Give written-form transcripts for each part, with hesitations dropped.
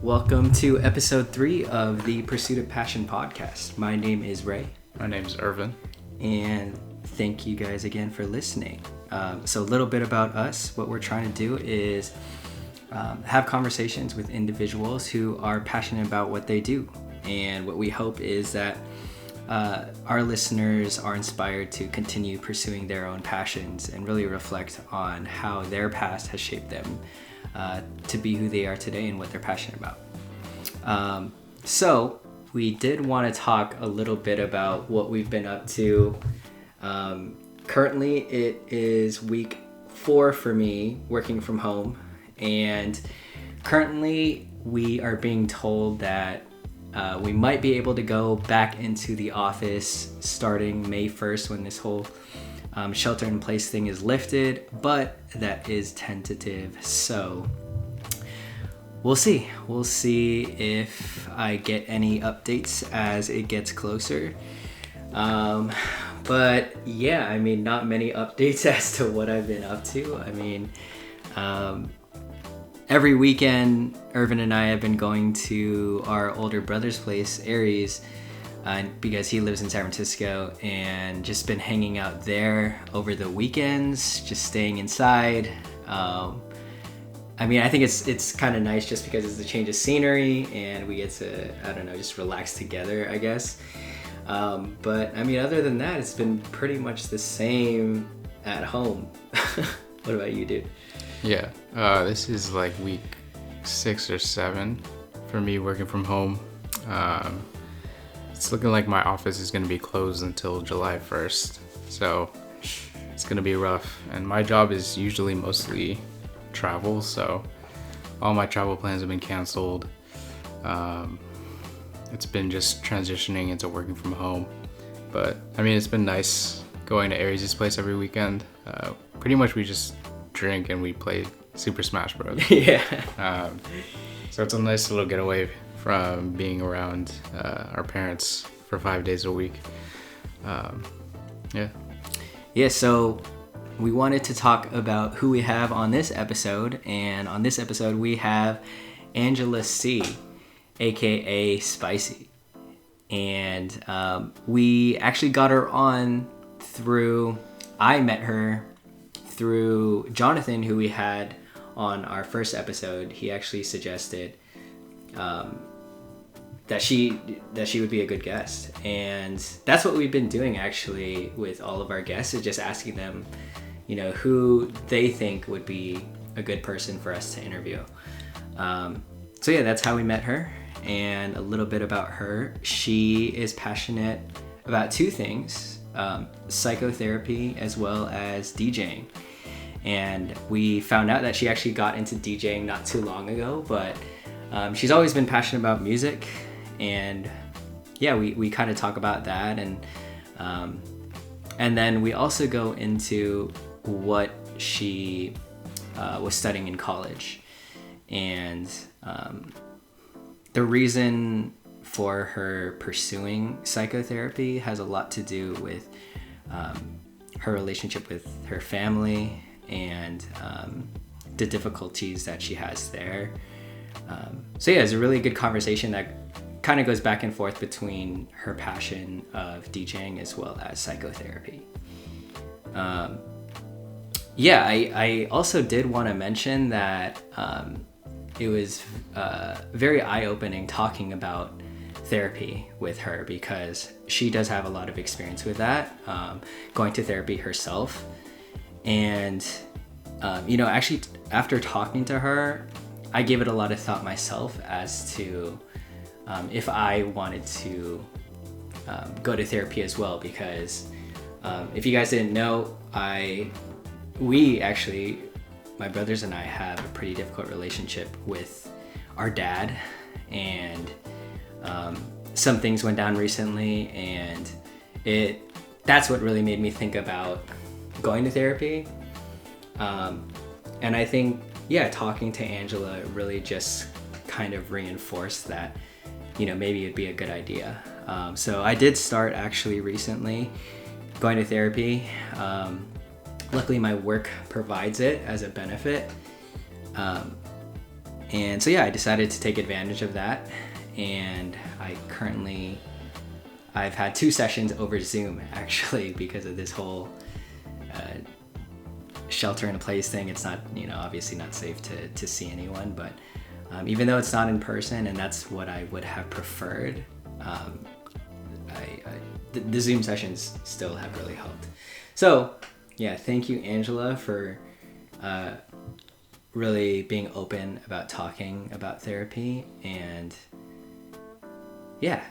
Welcome to episode 3 of the Pursuit of Passion podcast. My name is Ray. My name is Irvin. And thank you guys again for listening. So a little bit about us. What we're trying to do is have conversations with individuals who are passionate about what they do. And what we hope is that our listeners are inspired to continue pursuing their own passions and really reflect on how their past has shaped them to be who they are today and what they're passionate about. So we did want to talk a little bit about what we've been up to. Currently it is week 4 for me working from home, and currently we are being told that we might be able to go back into the office starting May 1st when this whole shelter in place thing is lifted, but that is tentative. So we'll see. We'll see if I get any updates as it gets closer. But yeah, I mean, not many updates as to what I've been up to. I mean, every weekend, Irvin and I have been going to our older brother's place, Aries, because he lives in San Francisco, and just been hanging out there over the weekends, just staying inside. I mean, I think it's kind of nice just because it's a change of scenery and we get to, I don't know, just relax together, I guess. But I mean, other than that, it's been pretty much the same at home. What about you, dude? Yeah, this is like week 6 or 7 for me working from home. It's looking like my office is going to be closed until July 1st, so it's going to be rough. And my job is usually mostly travel, so all my travel plans have been canceled. It's been just transitioning into working from home, but I mean, it's been nice going to Aries' place every weekend. Pretty much we just drink and we play Super Smash Bros. Yeah. So it's a nice little getaway from being around our parents for 5 days a week. Yeah, so we wanted to talk about who we have on this episode, and on this episode we have Angela C, aka PICY. And we actually got her on I met her through Jonathan, who we had on our first episode. He actually suggested that she would be a good guest, and that's what we've been doing actually with all of our guests, is just asking them, you know, who they think would be a good person for us to interview. So yeah, that's how we met her. And a little bit about her: she is passionate about 2 things, psychotherapy as well as DJing. And we found out that she actually got into DJing not too long ago, but she's always been passionate about music. And yeah, we kind of talk about that, and then we also go into what she was studying in college, and the reason for her pursuing psychotherapy has a lot to do with her relationship with her family and the difficulties that she has there. So yeah, it's a really good conversation that kind of goes back and forth between her passion of DJing as well as psychotherapy. I also did want to mention that it was very eye-opening talking about therapy with her, because she does have a lot of experience with that, going to therapy herself. And actually after talking to her, I gave it a lot of thought myself as to if I wanted to go to therapy as well, because if you guys didn't know, my brothers and I have a pretty difficult relationship with our dad, and some things went down recently, and that's what really made me think about going to therapy. And I think, talking to Angela really just kind of reinforced that, maybe it'd be a good idea. So I did start actually recently going to therapy. Luckily my work provides it as a benefit. And so yeah, I decided to take advantage of that, and I've had 2 sessions over Zoom actually because of this whole shelter in place thing. It's not, obviously not safe to see anyone, but even though it's not in person, and that's what I would have preferred, the Zoom sessions still have really helped. So yeah, thank you, Angela, for really being open about talking about therapy. And yeah.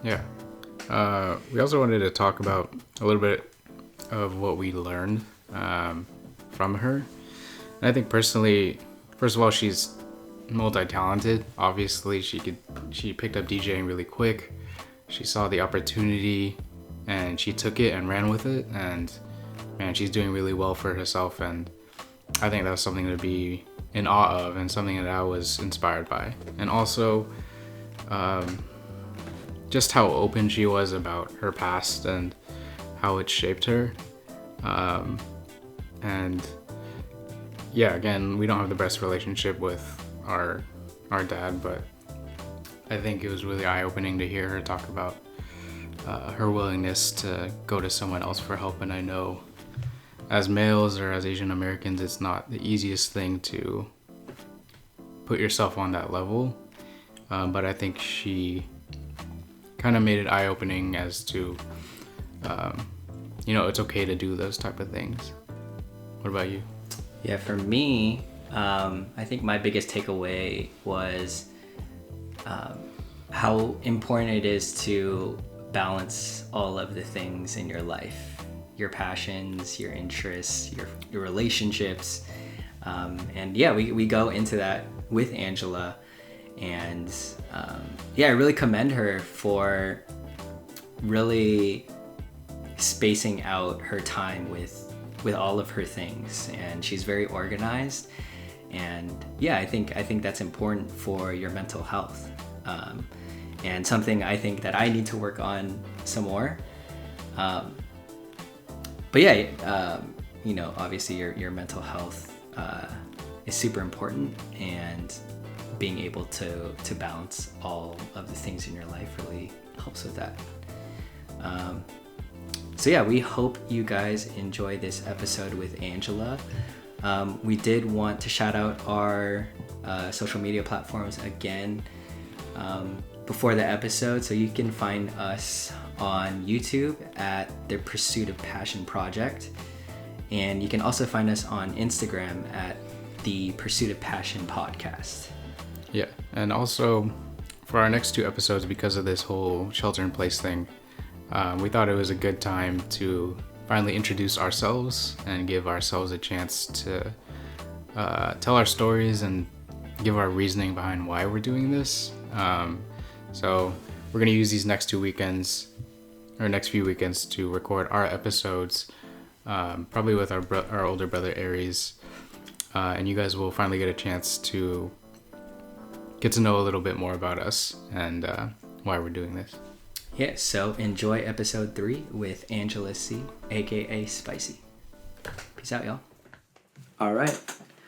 We also wanted to talk about a little bit of what we learned from her. And I think personally, first of all, she's multi-talented. Obviously, she picked up DJing really quick. She saw the opportunity and she took it and ran with it, and man, she's doing really well for herself, and I think that's something to be in awe of and something that I was inspired by. And also just how open she was about her past and how it shaped her. And yeah, again, we don't have the best relationship with our dad, but I think it was really eye-opening to hear her talk about her willingness to go to someone else for help. And I know as males or as Asian Americans, it's not the easiest thing to put yourself on that level, but I think she kind of made it eye-opening as to it's okay to do those type of things. What about you? Yeah, for me, I think my biggest takeaway was how important it is to balance all of the things in your life, your passions, your interests, your relationships. And yeah, we go into that with Angela, and I really commend her for really spacing out her time with all of her things, and she's very organized. And yeah, I think that's important for your mental health, and something I think that I need to work on some more. But yeah, obviously your mental health is super important, and being able to balance all of the things in your life really helps with that. So yeah, we hope you guys enjoy this episode with Angela. We did want to shout out our social media platforms again before the episode. So you can find us on YouTube at The Pursuit of Passion Project. And you can also find us on Instagram at The Pursuit of Passion Podcast. Yeah, and also for our next 2 episodes, because of this whole shelter in place thing, we thought it was a good time to finally introduce ourselves and give ourselves a chance to tell our stories and give our reasoning behind why we're doing this. So we're going to use these next 2 weekends, or next few weekends, to record our episodes, probably with our older brother Aries, and you guys will finally get a chance to get to know a little bit more about us and why we're doing this. Yeah, so enjoy episode 3 with Angela C, aka Spicy. Peace out, y'all. All right,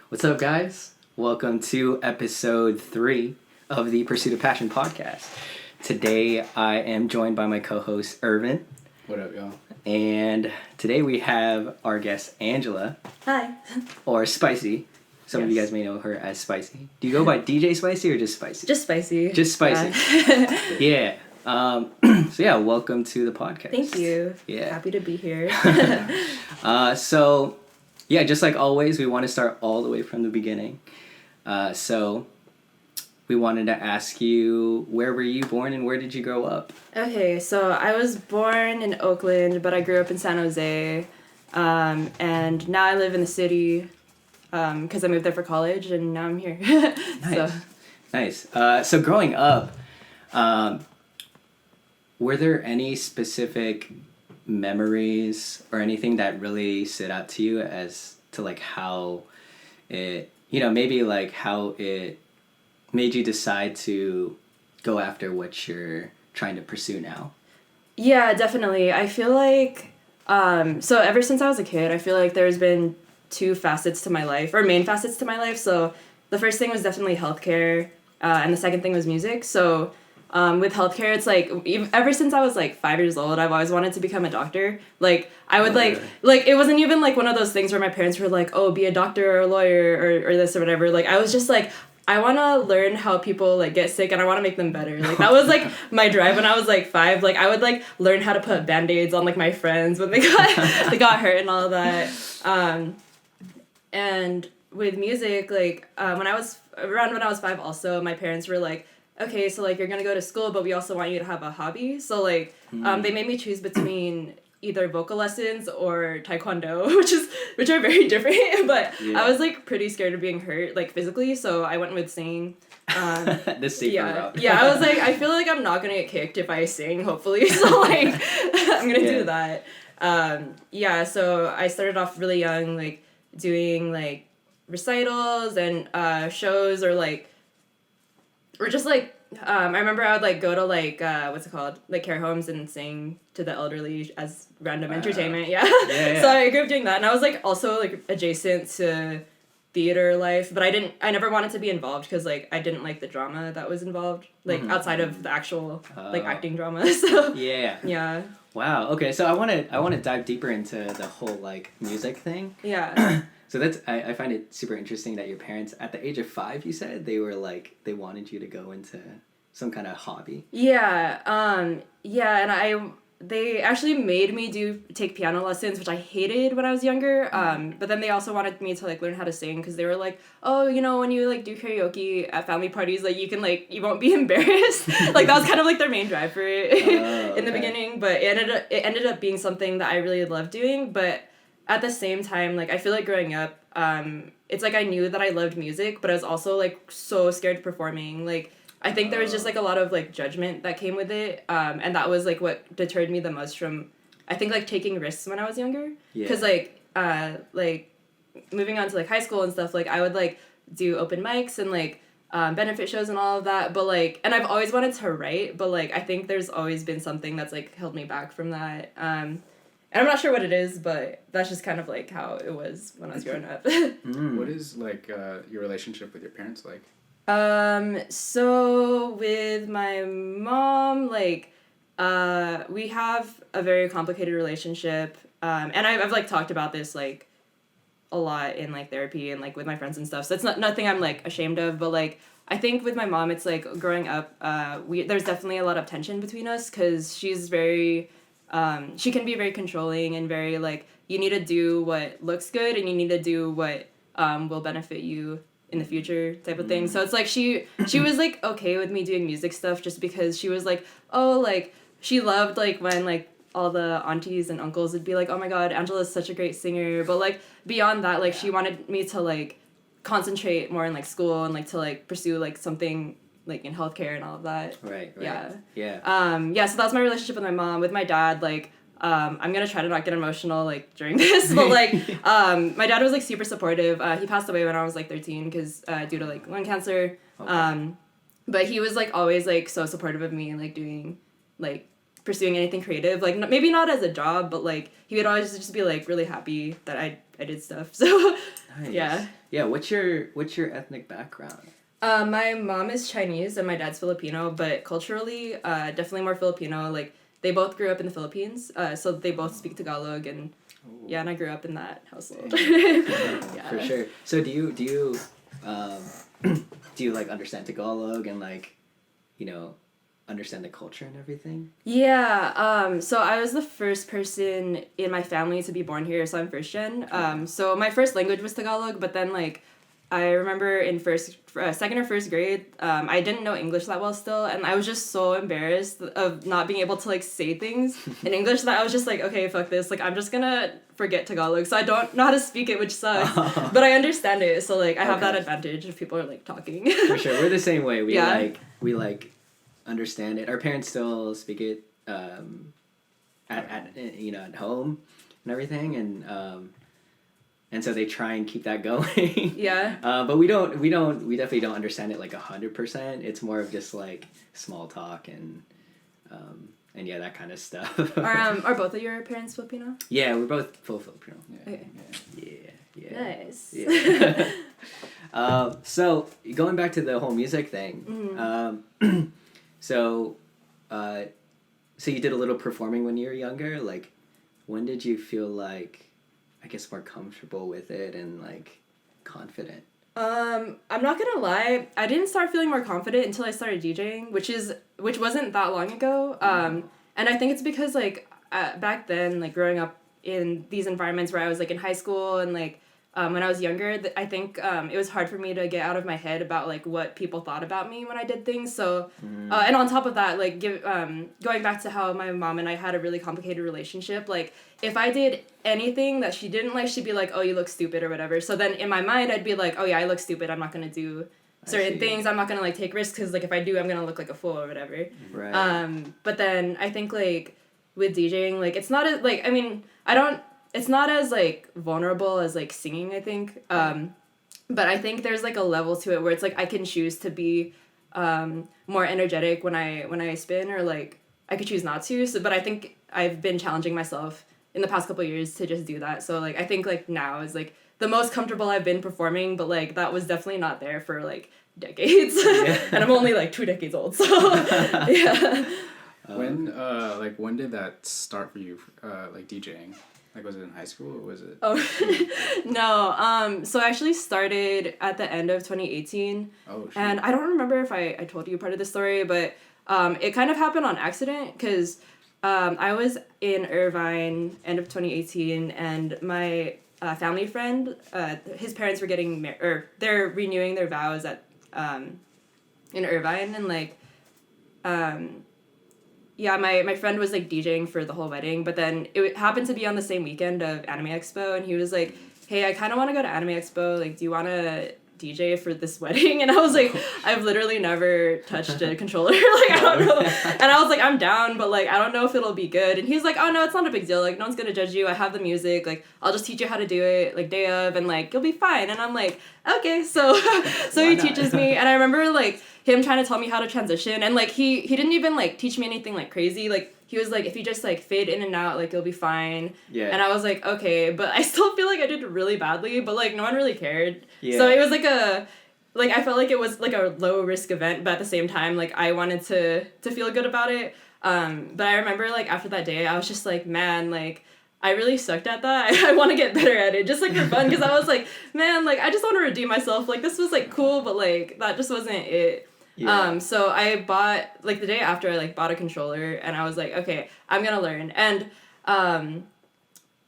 what's up, guys? Welcome to episode 3 of the Pursuit of Passion podcast. Today I am joined by my co-host Irvin. What up, y'all? And today we have our guest Angela. Hi. Or Spicy. Some of you guys may know her as Spicy. Do you go by DJ Spicy or just Spicy? Just Spicy. Just Spicy. Yeah. So yeah, welcome to the podcast. Thank you. Yeah. Happy to be here. So yeah, just like always, we want to start all the way from the beginning. So we wanted to ask you, where were you born and where did you grow up? Okay, so I was born in Oakland, but I grew up in San Jose. And now I live in the city because I moved there for college, and now I'm here. Nice. So growing up, were there any specific memories or anything that really stood out to you as to like how it, maybe like how it made you decide to go after what you're trying to pursue now? Yeah, definitely. I feel like, so ever since I was a kid, I feel like there's been 2 facets to my life, or main facets to my life. So the first thing was definitely healthcare, and the second thing was music. So with healthcare, it's like ever since I was like 5 years old, I've always wanted to become a doctor. Like I would like it wasn't even like one of those things where my parents were like, oh, be a doctor or a lawyer or this or whatever. Like I was just like, I want to learn how people like get sick and I want to make them better. Like that was like my drive when I was like 5. Like I would like learn how to put band-aids on like my friends when they got hurt and all of that. And with music, like when I was 5 also, my parents were like, okay, so like you're gonna go to school, but we also want you to have a hobby. So like they made me choose between either vocal lessons or taekwondo, which are very different. But I was like pretty scared of being hurt like physically, so I went with singing. The safer route. Yeah, I was like, I feel like I'm not gonna get kicked if I sing, hopefully. So like I'm gonna do that. So I started off really young, like doing like recitals and shows or just like I remember I would like go to like what's it called, like care homes and sing to the elderly as random entertainment. So I grew up doing that, and I was like also like adjacent to theater life, but I never wanted to be involved because like I didn't like the drama that was involved, like outside of the actual like acting drama. So yeah. Wow. Okay, so I want to dive deeper into the whole like music thing. Yeah. So that's I find it super interesting that your parents at the age of 5, you said, they were like they wanted you to go into some kind of hobby. Yeah. And they actually made me take piano lessons, which I hated when I was younger. But then they also wanted me to like learn how to sing because they were like, oh, you know, when you like do karaoke at family parties, like you can like you won't be embarrassed. Like that was kind of like their main drive for it in the beginning. But it ended up being something that I really loved doing. But at the same time, like I feel like growing up, it's like I knew that I loved music, but I was also like so scared of performing. Like I think there was just like a lot of like judgment that came with it, and that was like what deterred me the most from, I think, like taking risks when I was younger. Because like moving on to like high school and stuff, like I would like do open mics and like benefit shows and all of that, but like, and I've always wanted to write, but like I think there's always been something that's like held me back from that. And I'm not sure what it is, but that's just kind of like how it was when I was growing up. What is like your relationship with your parents like? So with my mom, like, we have a very complicated relationship. And I've like talked about this like a lot in like therapy and like with my friends and stuff. So it's nothing I'm like ashamed of, but like I think with my mom, it's like growing up, there's definitely a lot of tension between us because she's very, she can be very controlling and very like, you need to do what looks good and you need to do what will benefit you in the future type of thing. So it's like she was like okay with me doing music stuff just because she was like, oh, like she loved like when like all the aunties and uncles would be like, oh my god, Angela's such a great singer, but like beyond that, like she wanted me to like concentrate more in like school and like to like pursue like something like in healthcare and all of that. Right. Yeah. So that's my relationship with my mom. With my dad, like I'm gonna try to not get emotional like during this, but like my dad was like super supportive. He passed away when I was like 13 because due to like lung cancer. Okay. But he was like always like so supportive of me like doing like pursuing anything creative, like maybe not as a job, but like he would always just be like really happy that I did stuff. So nice. Yeah. What's your ethnic background? My mom is Chinese and my dad's Filipino, but culturally definitely more Filipino. Like they both grew up in the Philippines, so they both speak Tagalog, and and I grew up in that household. For sure. So do you do you like understand Tagalog and like, you know, understand the culture and everything? Yeah. So I was the first person in my family to be born here, so I'm first gen. So my first language was Tagalog, but then like I remember in second or first grade, I didn't know English that well still, and I was just so embarrassed of not being able to like say things in English that I was just like, okay, fuck this, like I'm just gonna forget Tagalog, so I don't know how to speak it, which sucks, but I understand it, so like I have that advantage if people are like talking. For sure, we're the same way. We like understand it. Our parents still speak it at you know, at home and everything, and so they try and keep that going. Yeah. But we definitely don't understand it like 100%. It's more of just like small talk and yeah, that kind of stuff. Are both of your parents Filipino? Yeah, we're both full Filipino. Yeah. Okay. Yeah. Nice. Yeah. So going back to the whole music thing, so you did a little performing when you were younger. Like, when did you feel like, I guess, more comfortable with it and like confident? I'm not gonna lie, I didn't start feeling more confident until I started DJing, which wasn't that long ago. And I think it's because like back then, like growing up in these environments where I was like in high school and like when I was younger, I think it was hard for me to get out of my head about like what people thought about me when I did things. So, and on top of that, like going back to how my mom and I had a really complicated relationship, like if I did anything that she didn't like, she'd be like, "Oh, you look stupid" or whatever. So then in my mind, I'd be like, "Oh yeah, I look stupid. I'm not gonna do certain things. I'm not gonna like take risks because like if I do, I'm gonna look like a fool or whatever." Right. But then I think like with DJing, like it's not as like it's not as like vulnerable as like singing, I think. But I think there's like a level to it where it's like I can choose to be more energetic when I spin, or like I could choose not to. So but I think I've been challenging myself in the past couple of years to just do that. So like I think like now is like the most comfortable I've been performing, but like that was definitely not there for like decades. And I'm only like 2 decades old. So yeah. When did that start for you, like DJing? Like, was it in high school or was it? Oh, no. So I actually started at the end of 2018. Oh, shit. And I don't remember if I told you part of the story, but it kind of happened on accident because I was in Irvine end of 2018, and my family friend, his parents were getting they're renewing their vows at in Irvine, and like yeah, my friend was like DJing for the whole wedding, but then it happened to be on the same weekend of Anime Expo, and he was like, "Hey, I kind of want to go to Anime Expo. Like, do you want to DJ for this wedding?" And I was like, "I've literally never touched a controller. Like, I don't know." And I was like, "I'm down, but like, I don't know if it'll be good." And he's like, "Oh no, it's not a big deal. Like, no one's gonna judge you. I have the music. Like, I'll just teach you how to do it like day of, and like you'll be fine." And I'm like, "Okay." So he teaches me, and I remember like him trying to tell me how to transition, and like he didn't even like teach me anything like crazy. Like he was like, if you just like fade in and out, like you'll be fine. Yeah. And I was like, okay, but I still feel like I did really badly, but like no one really cared. Yeah. So it was like I felt like it was like a low risk event, but at the same time, like I wanted to feel good about it. But I remember like after that day, I was just like, man, like I really sucked at that. I want to get better at it, just like for fun, because I was like, man, like I just want to redeem myself. Like this was like cool, but like that just wasn't it. Yeah. So I bought, like the day after I like bought a controller, and I was like, okay, I'm gonna learn. And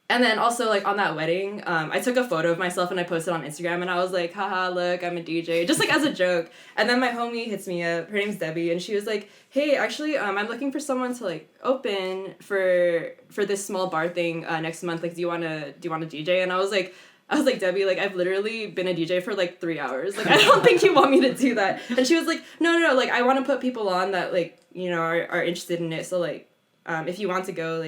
then also like on that wedding, I took a photo of myself and I posted on Instagram, and I was like, haha, look, I'm a DJ, just like as a joke. And then my homie hits me up, her name's Debbie, and she was like, hey, actually, I'm looking for someone to like open for this small bar thing next month. Like, do you wanna DJ? And I was like, Debbie, like, I've literally been a DJ for, like, 3 hours. Like, I don't think you want me to do that. And she was like, no, like, I want to put people on that, like, you know, are interested in it. So, like, if you want to go,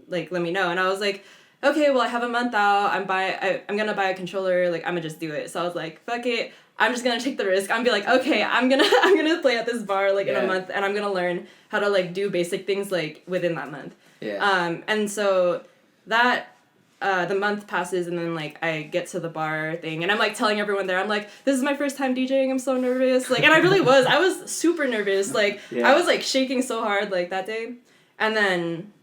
like, let me know. And I was like, okay, well, I have a month out. I'm going to buy a controller. Like, I'm going to just do it. So I was like, fuck it. I'm just going to take the risk. I'm going to be like, okay, I'm going to play at this bar, like, in a month. And I'm going to learn how to, like, do basic things, like, within that month. Yeah. And so that... the month passes, and then like I get to the bar thing, and I'm like telling everyone there, I'm like, this is my first time DJing, I'm so nervous, like, and I really was, I was super nervous, like, I was like shaking so hard like that day. And then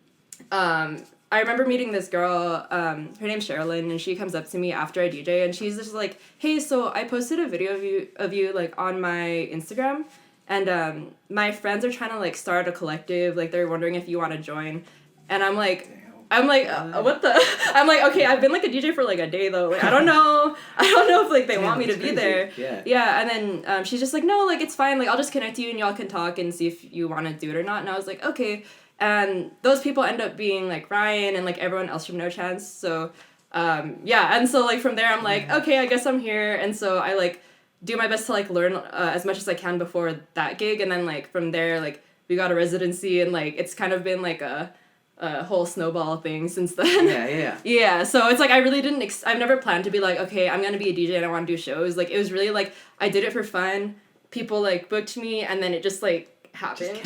I remember meeting this girl, her name's Sherilyn, and she comes up to me after I DJ, and she's just like, hey, so I posted a video of you like on my Instagram, and my friends are trying to like start a collective, like they're wondering if you want to join. And I'm like, what the? I'm like, okay, I've been like a DJ for like a day though. Like, I don't know if like they want me to be there. Yeah. Yeah, and then she's just like, no, like it's fine. Like I'll just connect you and y'all can talk and see if you want to do it or not. And I was like, okay. And those people end up being like Ryan and like everyone else from No Chance. So yeah, and so like from there I'm like, okay, I guess I'm here. And so I like do my best to like learn as much as I can before that gig. And then like from there, like we got a residency, and like it's kind of been like a whole snowball thing since then. Yeah, so it's like I really didn't I've never planned to be like, okay, I'm gonna be a DJ and I want to do shows. Like it was really like I did it for fun. People like booked me, and then it just like happened.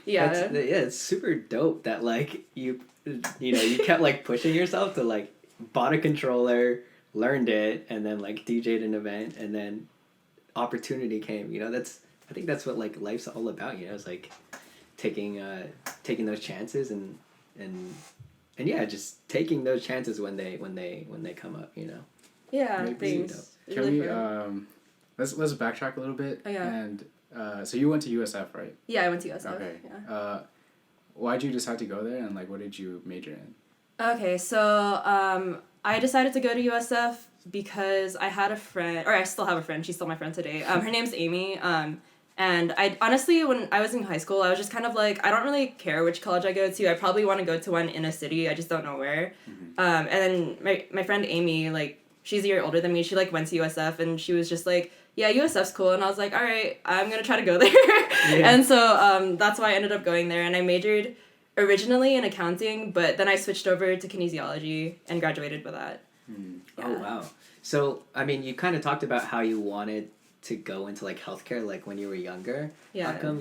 It's super dope that like you kept like pushing yourself to like bought a controller, learned it, and then like DJ'd an event, and then opportunity came. I think that's what like life's all about. It's like taking those chances and yeah, just taking those chances when they come up. Yeah, Maybe thanks. It's Can really we fun. let's backtrack a little bit. Oh, yeah. And so you went to USF, right? Yeah, I went to USF. Okay. Yeah. Why'd you decide to go there, and like what did you major in? Okay, so I decided to go to USF because I had a friend, or I still have a friend. She's still my friend today. Her name's Amy. And I honestly, when I was in high school, I was just kind of like, I don't really care which college I go to. I probably want to go to one in a city. I just don't know where. And then my friend Amy, like, she's a year older than me. She like went to USF, and she was just like, yeah, USF's cool. And I was like, all right, I'm gonna try to go there. Yeah. And so that's why I ended up going there. And I majored originally in accounting, but then I switched over to kinesiology and graduated with that. Yeah. Oh wow. So I mean, you kind of talked about how you wanted to go into like healthcare, like when you were younger. Yeah. How come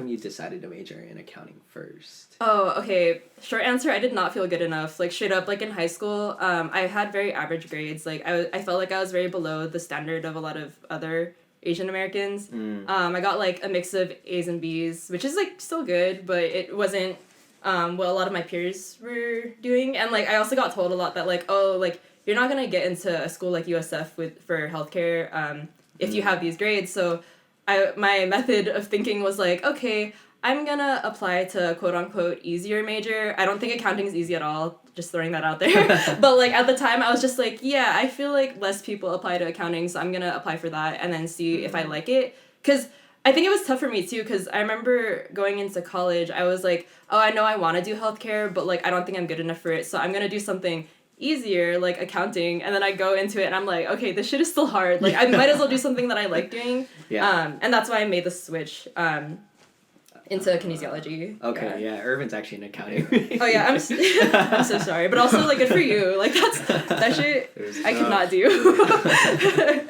you decided to major in accounting first? Oh, okay. Short answer, I did not feel good enough. Like, straight up, like, in high school, I had very average grades. Like, I felt like I was very below the standard of a lot of other Asian Americans. I got, like, a mix of A's and B's, which is, like, still good, but it wasn't what a lot of my peers were doing. And, like, I also got told a lot that, like, oh, like, you're not gonna get into a school like USF for healthcare if you have these grades. So my method of thinking was like, okay, I'm gonna apply to a quote-unquote easier major. I don't think accounting is easy at all, just throwing that out there. But, like, at the time, I was just like, yeah, I feel like less people apply to accounting, so I'm gonna apply for that and then see if I like it. Because I think it was tough for me, too, because I remember going into college, I was like, oh, I know I want to do healthcare, but, like, I don't think I'm good enough for it, so I'm gonna do something easier, like accounting, and then I go into it and I'm like, okay, this shit is still hard. Like, I might as well do something that I like doing. Yeah. And that's why I made the switch into kinesiology. Okay, yeah. Irvin's actually in accounting. Oh yeah, I'm so sorry, but also like good for you. Like that shit I could not do.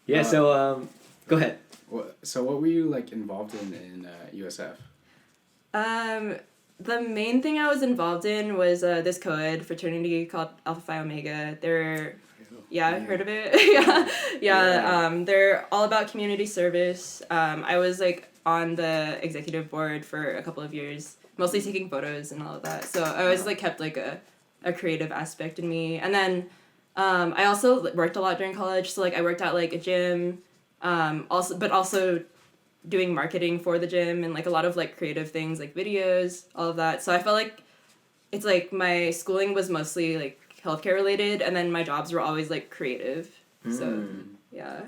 Yeah. So go ahead. So what were you like involved in USF? The main thing I was involved in was this co-ed fraternity called Alpha Phi Omega. They're heard of it? Yeah. They're all about community service. I was like on the executive board for a couple of years, mostly taking photos and all of that. So I always like kept like a creative aspect in me. And then I also worked a lot during college. So like I worked at like a gym, also doing marketing for the gym and like a lot of like creative things like videos, all of that. So I felt like it's like my schooling was mostly like healthcare related, and then my jobs were always like creative. So yeah.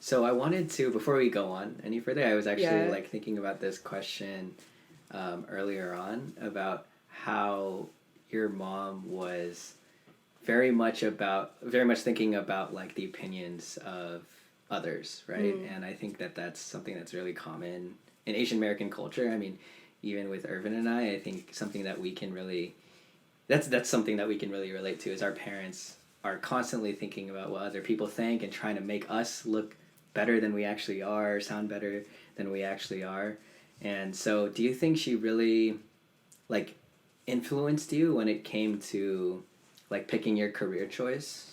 So I wanted to, before we go on any further, I was actually like thinking about this question earlier on about how your mom was very much thinking about like the opinions of others, right? And I think that that's something that's really common in Asian American culture. I mean, even with Irvin and I think something that we can really that's something that we can really relate to is our parents are constantly thinking about what other people think and trying to make us look better than we actually are, sound better than we actually are. And so do you think she really like influenced you when it came to like picking your career choice?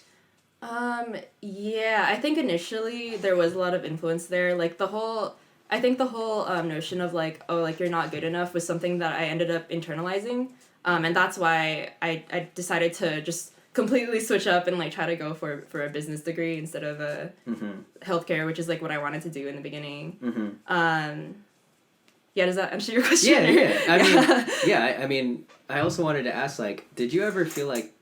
Yeah, I think initially there was a lot of influence there. Like the whole notion of like, oh, like you're not good enough was something that I ended up internalizing. And that's why I decided to just completely switch up and like try to go for a business degree instead of a healthcare, which is like what I wanted to do in the beginning. Yeah, does that answer your question? I mean, I also wanted to ask, like, did you ever feel like,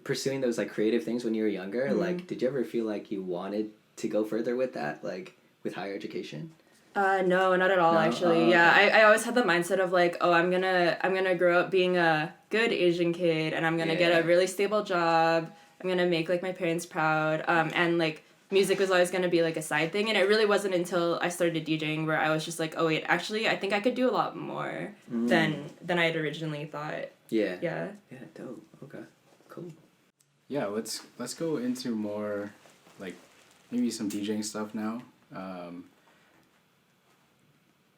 pursuing those like creative things when you were younger, like, did you ever feel like you wanted to go further with that, like with higher education? No, not at all, actually. Yeah, I always had the mindset of like, oh, I'm gonna grow up being a good Asian kid, and I'm gonna get a really stable job. I'm gonna make like my parents proud. And like music was always gonna be like a side thing, and it really wasn't until I started DJing where I was just like, oh wait, actually, I think I could do a lot more than I had originally thought. Yeah. Yeah. Yeah. Dope. Okay. Cool. Yeah, let's go into more like maybe some DJing stuff now.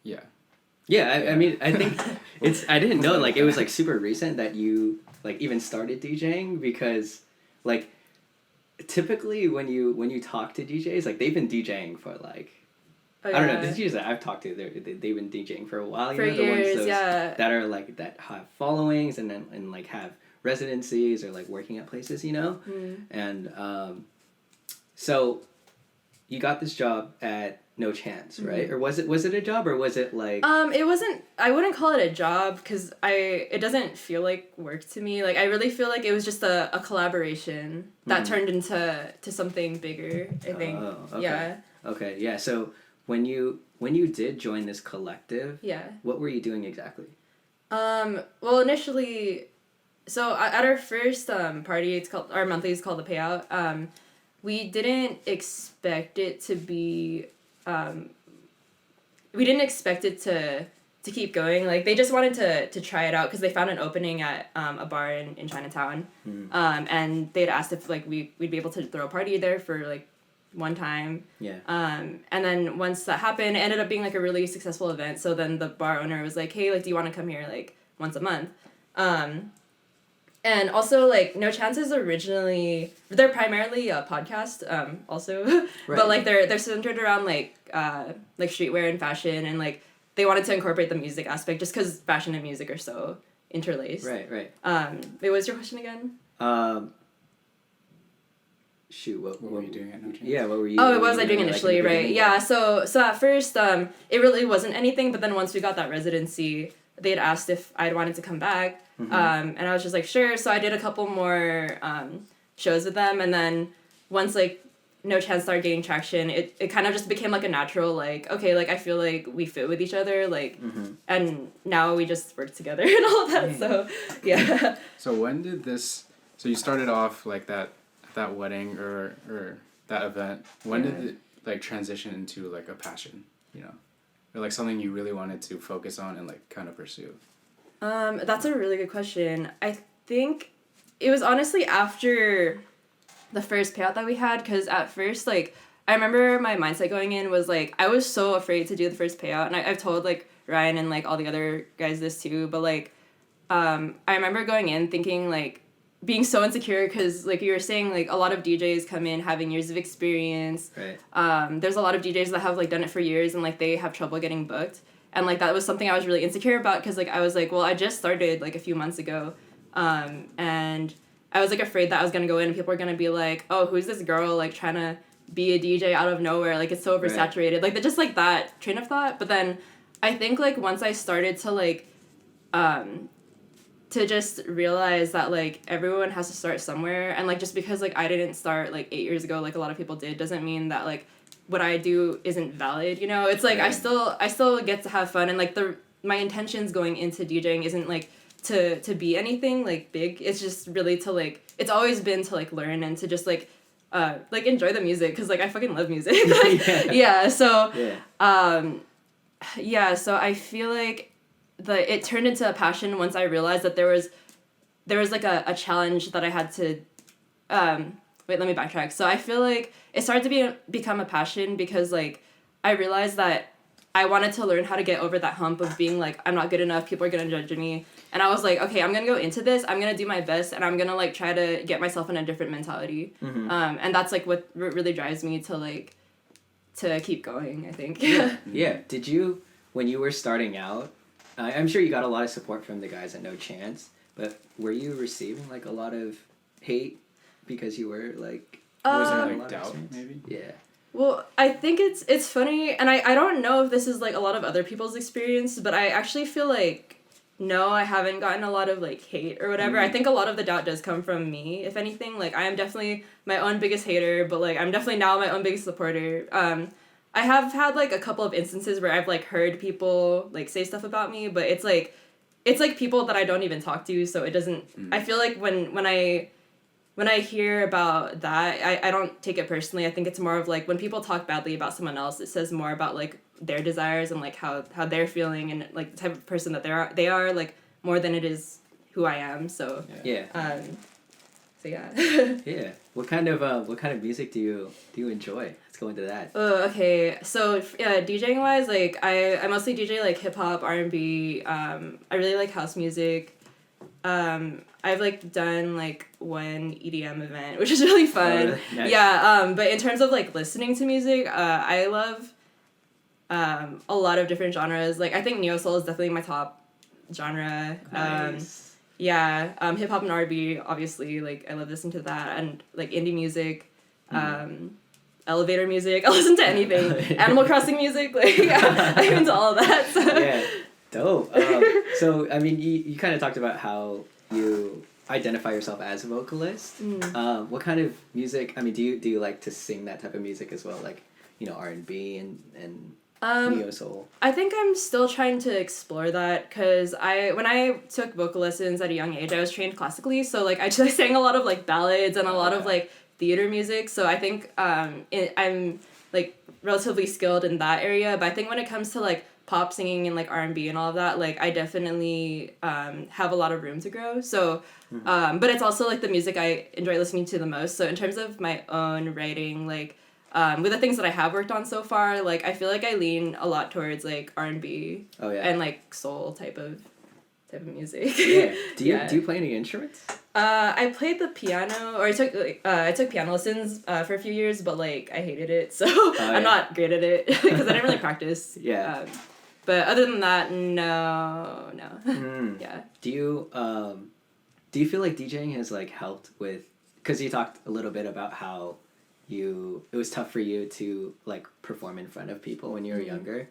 Yeah. Yeah, I mean, I think I didn't know, like, it was, like, super recent that you, like, even started DJing, because, like, typically when you talk to DJs, like, they've been DJing for, like, I don't know, the DJs that I've talked to, they've been DJing for a while, for the years, ones yeah. that are, like, that have followings and like, have residencies or, like, working at places, and, so you got this job at No Chance, right? Or was it a job, or was it like... It wasn't, I wouldn't call it a job, because it doesn't feel like work to me. Like, I really feel like it was just a collaboration that turned into something bigger, I think. Oh, okay. Yeah. Okay, yeah, so when you did join this collective, Yeah. what were you doing exactly? Well, initially, so at our first party, our monthly is called the Payout, we didn't expect it to be... we didn't expect it to keep going. Like, they just wanted to try it out because they found an opening at a bar in Chinatown. And they'd asked if, like, we'd be able to throw a party there for, like, one time. Yeah. And then once that happened, it ended up being, like, a really successful event. So then the bar owner was like, hey, like, do you want to come here, like, once a month? And also, like, No Chance is originally... They're primarily a podcast, also. Right. But, like, they're centered around, like streetwear and fashion, and, like, they wanted to incorporate the music aspect just because fashion and music are so interlaced. Right. Wait, what was your question again? Shoot, what were you doing at No Chance? Yeah, what were you... Oh, what was I doing initially, like, right? Yeah, so at first, it really wasn't anything, but then once we got that residency, they had asked if I'd wanted to come back, and I was just like, sure. So I did a couple more shows with them, and then once, like, No Chance started gaining traction, it kind of just became, like, a natural, like, okay, like, I feel like we fit with each other, like, and now we just work together and all of that, so, yeah. So when did this... So you started off, like, that wedding or that event, when did it, like, transition into, like, a passion, or, like, something you really wanted to focus on and, like, kind of pursue? That's a really good question. I think it was honestly after the first payout that we had, because at first, like, I remember my mindset going in was, like, I was so afraid to do the first payout, and I've told, like, Ryan and, like, all the other guys this too, but, like, I remember going in thinking, like, being so insecure because, like you were saying, like, a lot of DJs come in having years of experience. Right. There's a lot of DJs that have, like, done it for years and, like, they have trouble getting booked. And, like, that was something I was really insecure about because, like, I was like, well, I just started, like, a few months ago. And I was, like, afraid that I was going to go in and people were going to be like, oh, who's this girl, like, trying to be a DJ out of nowhere? Like, it's so oversaturated. Right. Like, just, like, that train of thought. But then I think, like, once I started to, like, to just realize that, like, everyone has to start somewhere, and, like, just because, like, I didn't start, like, 8 years ago like a lot of people did doesn't mean that, like, what I do isn't valid, it's like I still get to have fun, and, like, my intentions going into DJing isn't, like, to be anything, like, big. It's just really to, like, it's always been to, like, learn and to just, like, enjoy the music, because, like, I fucking love music. So I feel like it turned into a passion once I realized that there was like a challenge that I had to wait, let me backtrack. So I feel like it started to become a passion because, like, I realized that I wanted to learn how to get over that hump of being like, I'm not good enough, people are gonna judge me. And I was like, okay, I'm gonna go into this, I'm gonna do my best, and I'm gonna, like, try to get myself in a different mentality. And that's, like, what really drives me to, like, to keep going, I think. Yeah. Did you, when you were starting out, I'm sure you got a lot of support from the guys at No Chance, but were you receiving, like, a lot of hate because you were, like... was there, like, doubt, maybe? Yeah. Well, I think it's funny, and I don't know if this is, like, a lot of other people's experience, but I actually feel like, no, I haven't gotten a lot of, like, hate or whatever. I think a lot of the doubt does come from me, if anything. Like, I am definitely my own biggest hater, but, like, I'm definitely now my own biggest supporter. I have had, like, a couple of instances where I've, like, heard people, like, say stuff about me, but it's like people that I don't even talk to, so it doesn't... I feel like when I hear about that, I don't take it personally. I think it's more of, like, when people talk badly about someone else, it says more about, like, their desires and, like, how they're feeling and, like, the type of person that they are, like, more than it is who I am, so... Yeah. So yeah. Yeah. What kind of music do you enjoy? Let's go into that. Okay. So DJing wise, like I mostly DJ like hip hop, R&B. I really like house music. I've like done like one EDM event, which is really fun. Oh, really? Nice. Yeah. But in terms of like listening to music, I love a lot of different genres. Like I think neo soul is definitely my top genre. Nice. Yeah, hip hop and R&B, obviously, like I love listening to that, and like indie music, elevator music. I listen to anything. Animal Crossing music, like I'm into all of that. So. Yeah, dope. So I mean, you kind of talked about how you identify yourself as a vocalist. What kind of music? I mean, do you like to sing that type of music as well, like R&B and neo soul? I think I'm still trying to explore that because when I took vocal lessons at a young age, I was trained classically, so like I sang a lot of like ballads and a lot of like theater music. So I think I'm like relatively skilled in that area. But I think when it comes to like pop singing and like R&B and all of that, like I definitely have a lot of room to grow. So, but it's also like the music I enjoy listening to the most. So in terms of my own writing, like. With the things that I have worked on so far, like I feel like I lean a lot towards like R&B and like soul type of music. Yeah. Do you play any instruments? I played the piano, or I took piano lessons for a few years, but like I hated it, so I'm not great at it because I didn't really practice. Yeah. But other than that, no. Yeah. Do you feel like DJing has like helped with? Because you talked a little bit about how it was tough for you to like perform in front of people when you were younger.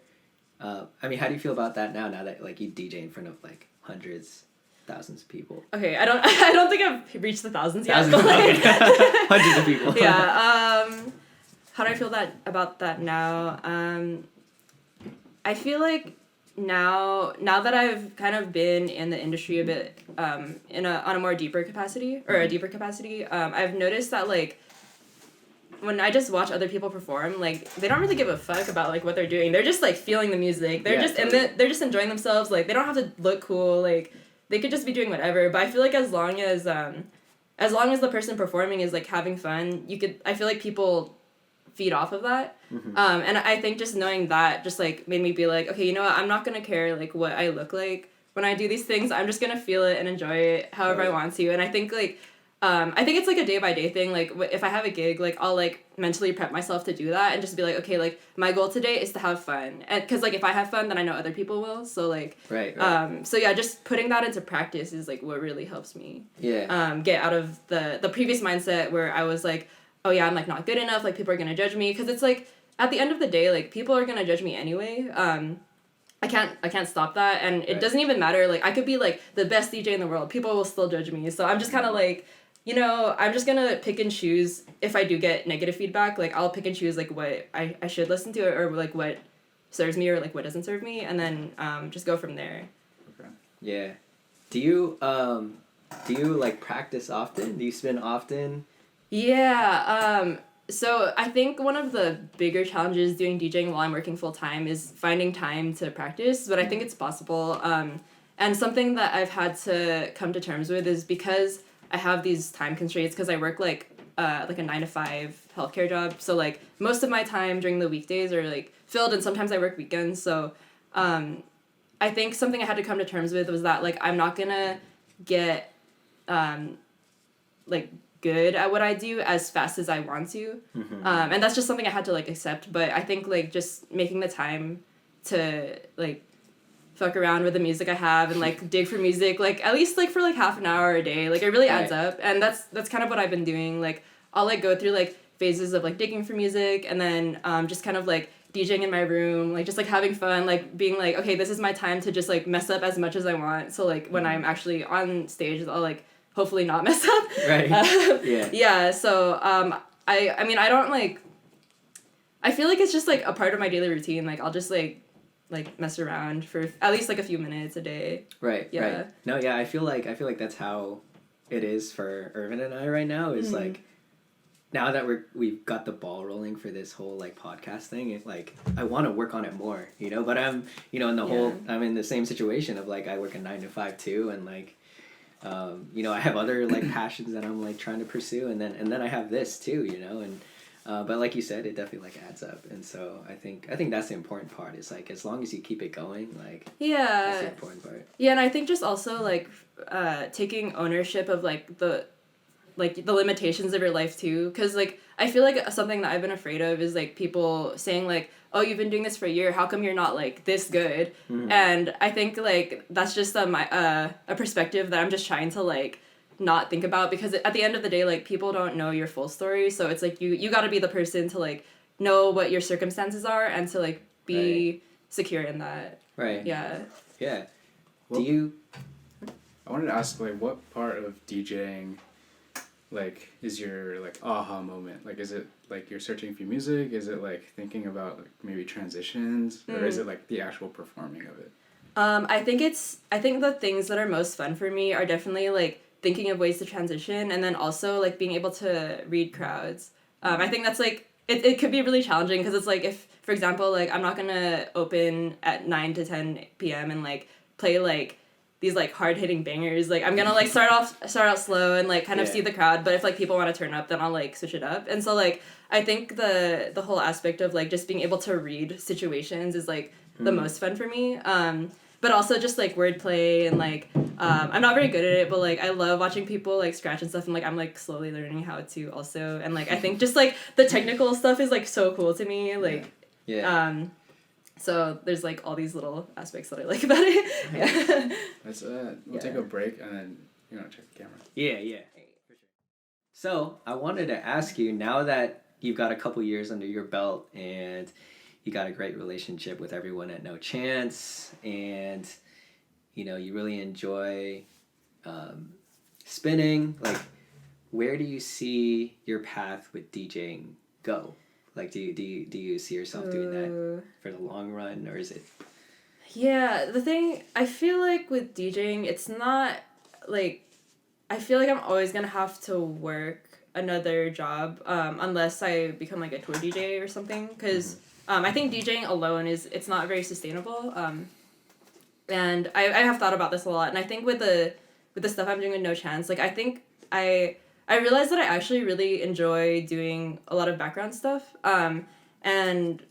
I mean, how do you feel about that now that like you DJ in front of like hundreds, thousands of people? Okay, I don't think I've reached the thousands yet. But, like, hundreds of people. Yeah. How do I feel about that now? I feel like now that I've kind of been in the industry a bit on a more deeper capacity, I've noticed that like when I just watch other people perform, like they don't really give a fuck about like what they're doing. They're just like feeling the music. They're they're just enjoying themselves. Like they don't have to look cool. Like they could just be doing whatever. But I feel like as long as the person performing is like having fun, I feel like people feed off of that. And I think just knowing that just like made me be like, okay, you know what? I'm not gonna care like what I look like when I do these things. I'm just gonna feel it and enjoy it however I want to. And I think like. I think it's like a day-by-day thing. Like if I have a gig, like I'll like mentally prep myself to do that and just be like, okay, like my goal today is to have fun, and because like if I have fun, then I know other people will. So like right. So yeah, just putting that into practice is like what really helps me. Yeah. Get out of the previous mindset where I was like, oh yeah, I'm like not good enough. Like people are gonna judge me, because it's like at the end of the day, like people are gonna judge me anyway. I can't stop that, and it doesn't even matter. Like I could be like the best DJ in the world, people will still judge me. So I'm just kind of like. I'm just gonna pick and choose. If I do get negative feedback, like I'll pick and choose like what I should listen to, or like what serves me or like what doesn't serve me, and then just go from there. Okay. Yeah. Do you like practice often? Do you spin often? Yeah. So I think one of the bigger challenges doing DJing while I'm working full time is finding time to practice, but I think it's possible. And something that I've had to come to terms with is because I have these time constraints because I work like a 9-to-5 healthcare job. So like most of my time during the weekdays are like filled, and sometimes I work weekends. So I think something I had to come to terms with was that like I'm not gonna get like good at what I do as fast as I want to. And that's just something I had to like accept. But I think like just making the time to like fuck around with the music I have and like dig for music, like at least like for like half an hour a day, like it really adds up. And that's kind of what I've been doing. Like I'll like go through like phases of like digging for music, and then just kind of like DJing in my room, like just like having fun, like being like, okay, this is my time to just like mess up as much as I want. So like when I'm actually on stage, I'll like hopefully not mess up. Right. Yeah. So I mean I don't like. I feel like it's just like a part of my daily routine. Like I'll just like mess around for at least like a few minutes a day. Right. Yeah. Right. No, yeah, I feel like that's how it is for Irvin and I right now. Is like now that we've got the ball rolling for this whole like podcast thing, it like I want to work on it more, but I'm in the whole I'm in the same situation of like I work a 9-to-5 too, and like you know, I have other like passions that I'm like trying to pursue, and then I have this too, you know, and but like you said, it definitely like adds up, and so I think that's the important part. Is like as long as you keep it going, like that's the important part. Yeah, and I think just also like taking ownership of like the limitations of your life too, because like I feel like something that I've been afraid of is like people saying like, oh, you've been doing this for a year, how come you're not like this good? And I think like that's just a perspective that I'm just trying to like not think about, because at the end of the day, like people don't know your full story, so it's like you got to be the person to like know what your circumstances are and to like be secure in that. Right. Yeah. Well, Do you? I wanted to ask, like, what part of DJing, like, is your, like, aha moment? Like, is it, like, you're searching for music? Is it, like, thinking about, like, maybe transitions? Or is it, like, the actual performing of it? I think the things that are most fun for me are definitely, like, thinking of ways to transition, and then also, like, being able to read crowds. I think that's, like, it could be really challenging, because it's, like, if, for example, like, I'm not gonna open at 9 to 10 p.m. and, like, play, like, these like hard-hitting bangers. Like I'm gonna like start out slow and like kind of see the crowd, but if like people want to turn up, then I'll like switch it up. And so like I think the whole aspect of like just being able to read situations is like the most fun for me. But also just like wordplay and like I'm not very good at it, but like I love watching people like scratch and stuff, and like I'm like slowly learning how to also. And like I think just like the technical stuff is like so cool to me. Like so there's like all these little aspects that I like about it. Yeah. Let's we'll take a break and then check the camera. Yeah. For sure. So I wanted to ask you, now that you've got a couple years under your belt and you got a great relationship with everyone at No Chance, and you really enjoy spinning, like where do you see your path with DJing go? Like, do you see yourself doing that for the long run, or is it? Yeah, the thing, I feel like with DJing, it's not, like, I feel like I'm always gonna have to work another job, unless I become, like, a tour DJ or something, because I think DJing alone it's not very sustainable, and I have thought about this a lot, and I think with the stuff I'm doing with No Chance, like, I think I realized that I actually really enjoy doing a lot of background stuff. And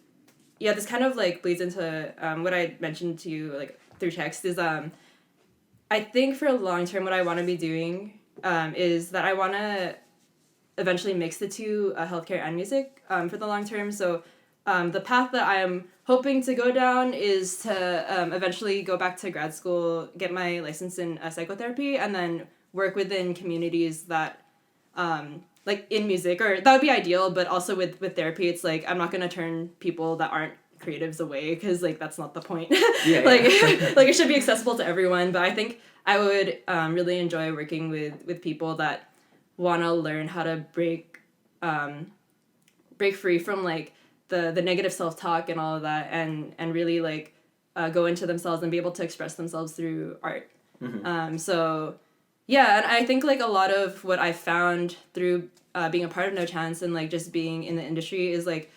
yeah, this kind of like bleeds into what I mentioned to you like through text is I think for long term what I want to be doing is that I want to eventually mix the two, healthcare and music, for the long term. So the path that I am hoping to go down is to eventually go back to grad school, get my license in psychotherapy, and then work within communities that like in music, or that would be ideal, but also with therapy, it's like I'm not gonna turn people that aren't creatives away, because like that's not the point. Like it should be accessible to everyone, but I think I would really enjoy working with people that want to learn how to break free from like the negative self-talk and all of that, and really like go into themselves and be able to express themselves through art. So yeah, and I think like a lot of what I found through being a part of No Chance and like just being in the industry is like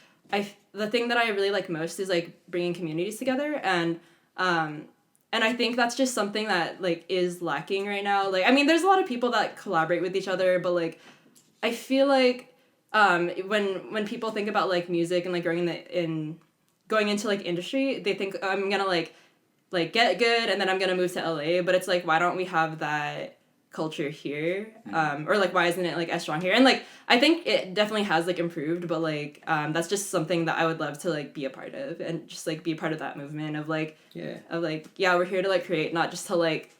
the thing that I really like most is like bringing communities together, and I think that's just something that like is lacking right now. Like I mean, there's a lot of people that collaborate with each other, but like I feel like when people think about like music and like going into like industry, they think I'm gonna like get good and then I'm gonna move to LA, but it's like, why don't we have that culture here, or like why isn't it like as strong here? And like I think it definitely has like improved, but like that's just something that I would love to like be a part of, and just like be a part of that movement of like we're here to like create, not just to like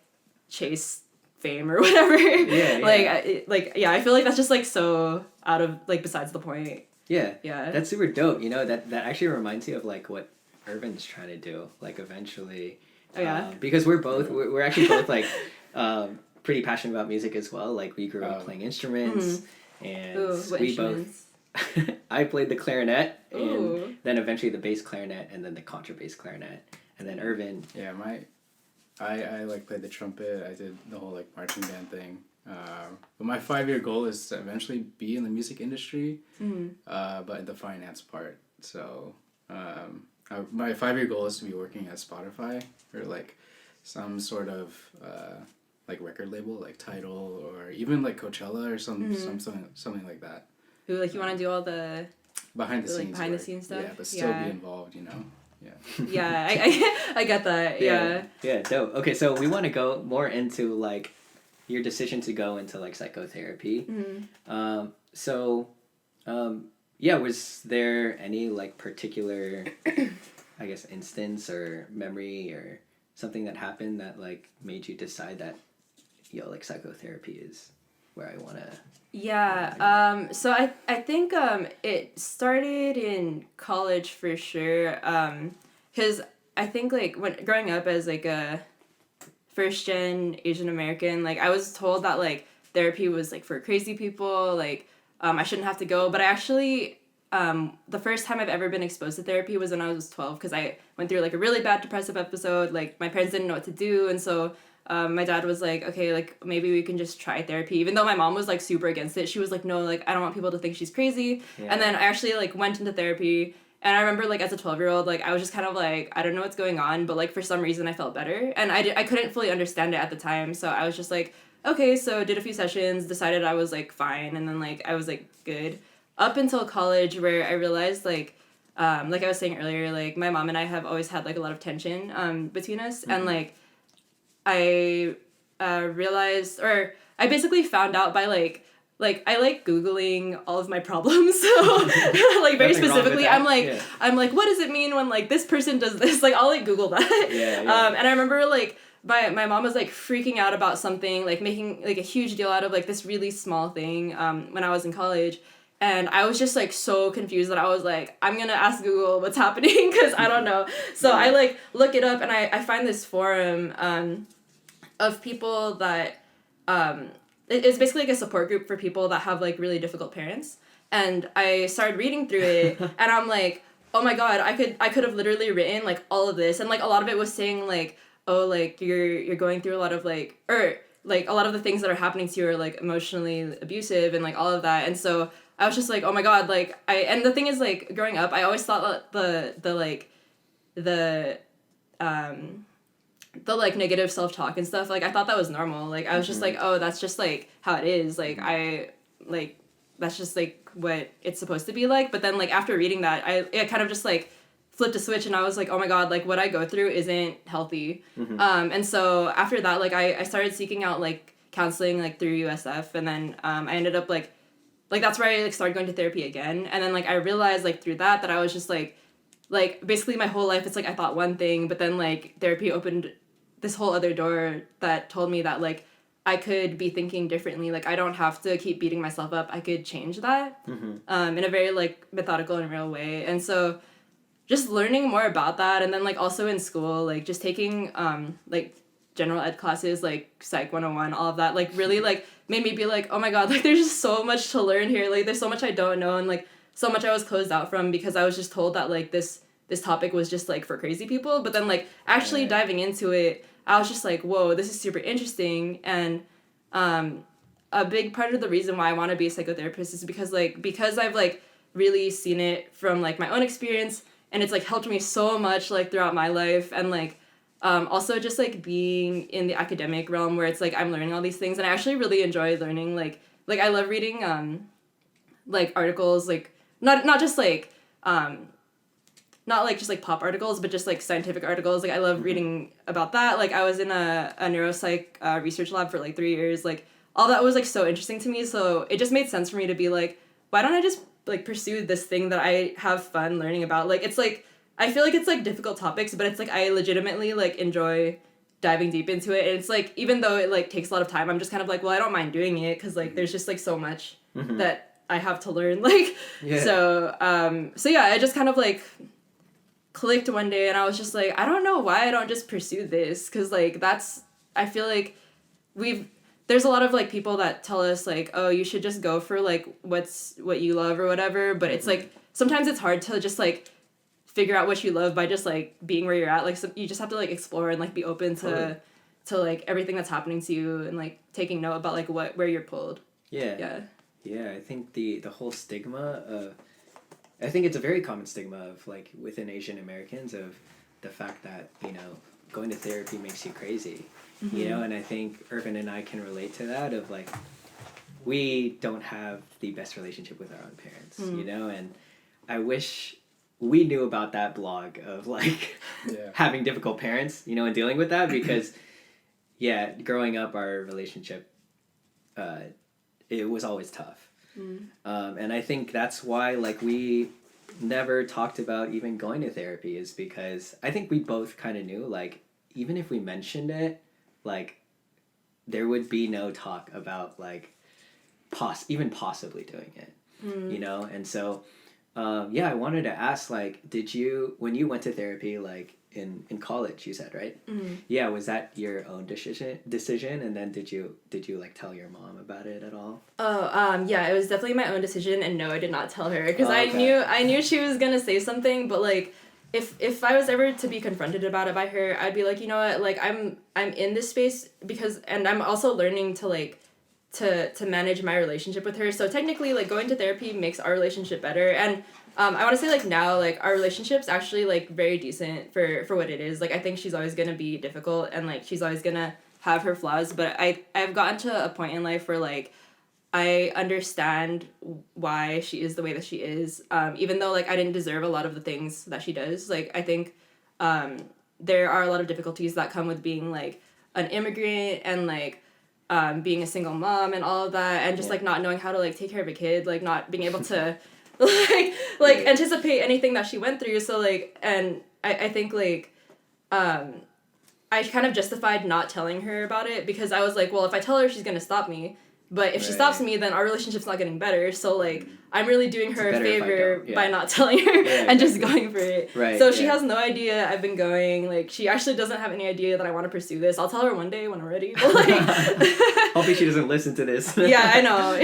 chase fame or whatever. I feel like that's just like so out of like besides the point. That's super dope. That actually reminds me of like what Irvin's trying to do, like eventually. Because we're actually both like pretty passionate about music as well. Like we grew up playing instruments, and we both. I played the clarinet, and then eventually the bass clarinet, and then the contrabass clarinet, and then Irvin. Yeah, I like played the trumpet. I did the whole like marching band thing. But my 5-year goal is to eventually be in the music industry, but in the finance part. So my 5-year goal is to be working at Spotify or like some sort of like record label, like Tidal, or even like Coachella or something like that. Who, like, you want to do all the behind the scenes, behind the scenes stuff? Yeah, but still be involved, you know. Yeah. Yeah, I get that. Yeah. Yeah, dope. Okay, so we want to go more into like your decision to go into like psychotherapy. Yeah, was there any like particular, I guess, instance or memory or something that happened that like made you decide that, like psychotherapy is where I want to... Yeah, so I think it started in college for sure, because I think like when growing up as like a first gen Asian American, like I was told that like therapy was like for crazy people, like I shouldn't have to go, but I actually the first time I've ever been exposed to therapy was when I was 12, because I went through like a really bad depressive episode. Like my parents didn't know what to do, and so my dad was like, okay, like maybe we can just try therapy, even though my mom was like super against it. She was like, no, like I don't want people to think she's crazy. And then I actually like went into therapy, and I remember like as a 12-year-old, like I was just kind of like, I don't know what's going on, but like for some reason I felt better, and I couldn't fully understand it at the time, so I was just like, okay, so did a few sessions, decided I was like fine, and then like I was like good up until college, where I realized like I was saying earlier, like my mom and I have always had like a lot of tension between us, and like I realized, or I basically found out by like I like Googling all of my problems. So like very specifically, I'm like, what does it mean when like this person does this? Like I'll like Google that. And I remember like my mom was like freaking out about something, like making like a huge deal out of like this really small thing when I was in college. And I was just, like, so confused that I was like, I'm going to ask Google what's happening, because I don't know. So I, like, look it up, and I find this forum of people that... it's basically, like, a support group for people that have, like, really difficult parents. And I started reading through it, and I'm like, oh, my God, I could have literally written, like, all of this. And, like, a lot of it was saying, like, oh, like, you're going through a lot of, like... Or, like, a lot of the things that are happening to you are, like, emotionally abusive and, like, all of that. And so... I was just like, oh my God, like, and the thing is, like, growing up, I always thought that the negative self-talk and stuff, like, I thought that was normal. Like, I was just like, oh, that's just, like, how it is. Like, that's just, like, what it's supposed to be like. But then, like, after reading that, it kind of just, like, flipped a switch, and I was like, oh my God, like, what I go through isn't healthy. And so after that, like, I started seeking out, like, counseling, like, through USF, and then I ended up, like, that's where I, like, started going to therapy again. And then, like, I realized, like, through that I was just, like, basically my whole life, it's, like, I thought one thing, but then, like, therapy opened this whole other door that told me that, like, I could be thinking differently. Like, I don't have to keep beating myself up. I could change that in a very, like, methodical and real way. And so just learning more about that, and then, like, also in school, like, just taking, like, general ed classes, like Psych 101, all of that, like, really, like, made me be like, oh my God, like, there's just so much to learn here. Like, there's so much I don't know, and, like, so much I was closed out from because I was just told that, like, this topic was just, like, for crazy people. But then, like, actually diving into it, I was just like, whoa, this is super interesting. And a big part of the reason why I want to be a psychotherapist is because I've, like, really seen it from, like, my own experience, and it's, like, helped me so much, like, throughout my life. And, like, also just, like, being in the academic realm where it's, like, I'm learning all these things, and I actually really enjoy learning, like I love reading, like, articles, like, not just, like, not, like, just, like, pop articles, but just, like, scientific articles. Like, I love reading about that. Like, I was in a neuropsych research lab for, like, 3 years. Like, all that was, like, so interesting to me, so it just made sense for me to be, like, why don't I just, like, pursue this thing that I have fun learning about? Like, it's, like, I feel like it's, like, difficult topics, but it's, like, I legitimately, like, enjoy diving deep into it. And it's, like, even though it, like, takes a lot of time, I'm just kind of like, well, I don't mind doing it, because, like, there's just, like, so much that I have to learn. Like, so yeah, I just kind of, like, clicked one day, and I was just like, I don't know why I don't just pursue this, because, like, I feel like there's a lot of, like, people that tell us, like, oh, you should just go for, like, what you love or whatever, but it's, like, sometimes it's hard to just, like, figure out what you love by just, like, being where you're at. Like, so you just have to, like, explore and, like, be open to like, everything that's happening to you, and, like, taking note about, like, where you're pulled. Yeah, I think the whole stigma of... I think it's a very common stigma of, like, within Asian Americans, of the fact that, you know, going to therapy makes you crazy. you know, and I think Irvin and I can relate to that of like, we don't have the best relationship with our own parents, you know, and I wish we knew about that blog of like having difficult parents, you know, and dealing with that because, yeah, growing up, our relationship, it was always tough. And I think that's why like we never talked about even going to therapy is because I think we both kind of knew like even if we mentioned it, like there would be no talk about like even possibly doing it, you know? And so, I wanted to ask, like, when you went to therapy, like in college, you said, right? Yeah. Was that your own decision? And then did you like tell your mom about it at all? Oh, yeah, it was definitely my own decision, and no, I did not tell her, because okay. I knew she was gonna say something, but like, if I was ever to be confronted about it by her, I'd be like, you know what, like, I'm in this space and I'm also learning to like, to manage my relationship with her, so technically, like, going to therapy makes our relationship better, and I want to say, like, now, like, our relationship's actually, like, very decent for what it is. Like, I think she's always gonna be difficult, and, like, she's always gonna have her flaws, but I've gotten to a point in life where, like, I understand why she is the way that she is, even though, like, I didn't deserve a lot of the things that she does. Like, I think there are a lot of difficulties that come with being, like, an immigrant and, like, being a single mom and all of that, and just, like, not knowing how to, like, take care of a kid, like, not being able to, like anticipate anything that she went through, so, like, and I think, like, I kind of justified not telling her about it, because I was like, well, if I tell her, she's gonna stop me. But if she stops me, then our relationship's not getting better. So, like, I'm really doing her a favor by not telling her and just going for it. Right. So she has no idea I've been going. Like, she actually doesn't have any idea that I want to pursue this. I'll tell her one day when I'm ready. But, like, hopefully she doesn't listen to this. Yeah, I know.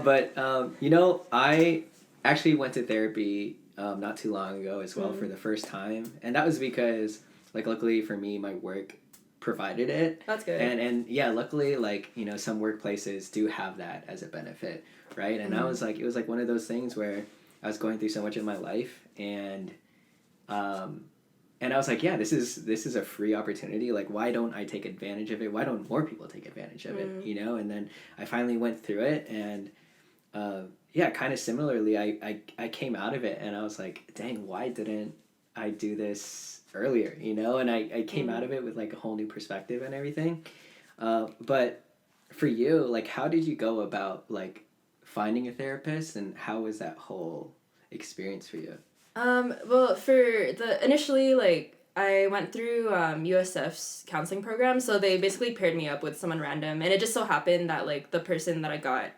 But you know, I actually went to therapy not too long ago as well for the first time. And that was because, like, luckily for me, my work provided it. That's good. And yeah, luckily, like, you know, some workplaces do have that as a benefit, right? And I was like, it was like one of those things where I was going through so much in my life, and I was like, yeah, this is a free opportunity. Like, why don't I take advantage of it? Why don't more people take advantage of it? You know? And then I finally went through it, and kind of similarly, I came out of it, and I was like, dang, why didn't I do this earlier, you know? And I came out of it with like a whole new perspective and everything. But for you, like, how did you go about like finding a therapist, and how was that whole experience for you? Well, initially, like, I went through USF's counseling program, so they basically paired me up with someone random, and it just so happened that, like, the person that I got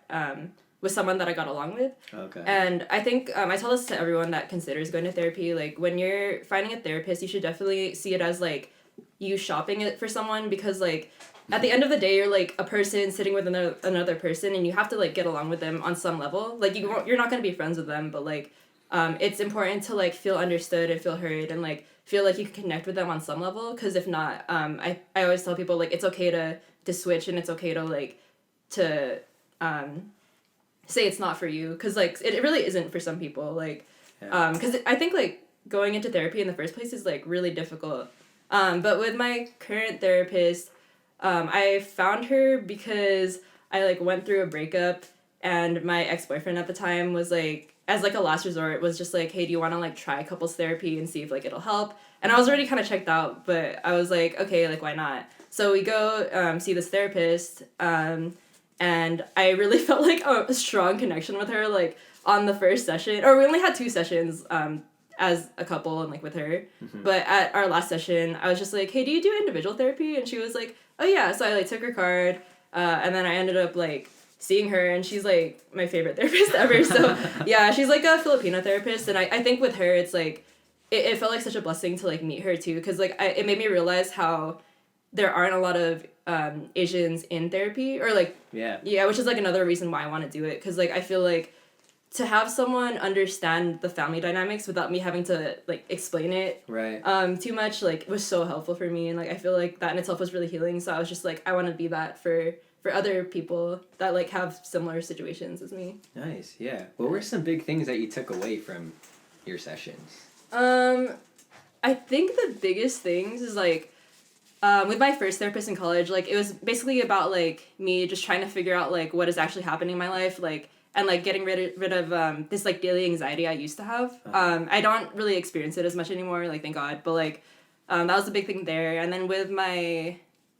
was someone that I got along with. Okay. And I think I tell this to everyone that considers going to therapy, like, when you're finding a therapist, you should definitely see it as, like, you shopping it for someone, because, like, at the end of the day, you're, like, a person sitting with another person, and you have to, like, get along with them on some level. Like, you're not going to be friends with them, but, like, it's important to, like, feel understood and feel heard and, like, feel like you can connect with them on some level, because if not, I always tell people, like, it's okay to switch, and it's okay to, like, to say it's not for you, because, like, it really isn't for some people, like, because I think, like, going into therapy in the first place is, like, really difficult, but with my current therapist, I found her because I, like, went through a breakup, and my ex-boyfriend at the time was, like, as, like, a last resort, was just, like, hey, do you want to, like, try couples therapy and see if, like, it'll help? And I was already kind of checked out, but I was like, okay, like, why not? So we go see this therapist, and I really felt, like, a strong connection with her, like, on the first session. Or we only had 2 sessions as a couple and, like, with her. But at our last session, I was just like, hey, do you do individual therapy? And she was like, oh, yeah. So I, like, took her card, and then I ended up, like, seeing her, and she's, like, my favorite therapist ever. So, yeah, she's, like, a Filipino therapist, and I think with her, it's, like, it felt like such a blessing to, like, meet her, too, because, like, it made me realize how there aren't a lot of Asians in therapy, or, like, which is, like, another reason why I want to do it, because, like, I feel like to have someone understand the family dynamics without me having to, like, explain it too much, like, was so helpful for me, and, like, I feel like that in itself was really healing, so I was just like, I want to be that for other people that, like, have similar situations as me. Nice, yeah. What were some big things that you took away from your sessions? I think the biggest things is, like, with my first therapist in college, like, it was basically about, like, me just trying to figure out, like, what is actually happening in my life, like, and, like, getting rid of this, like, daily anxiety I used to have. I don't really experience it as much anymore, like, thank God, but, like, that was a big thing there. And then with my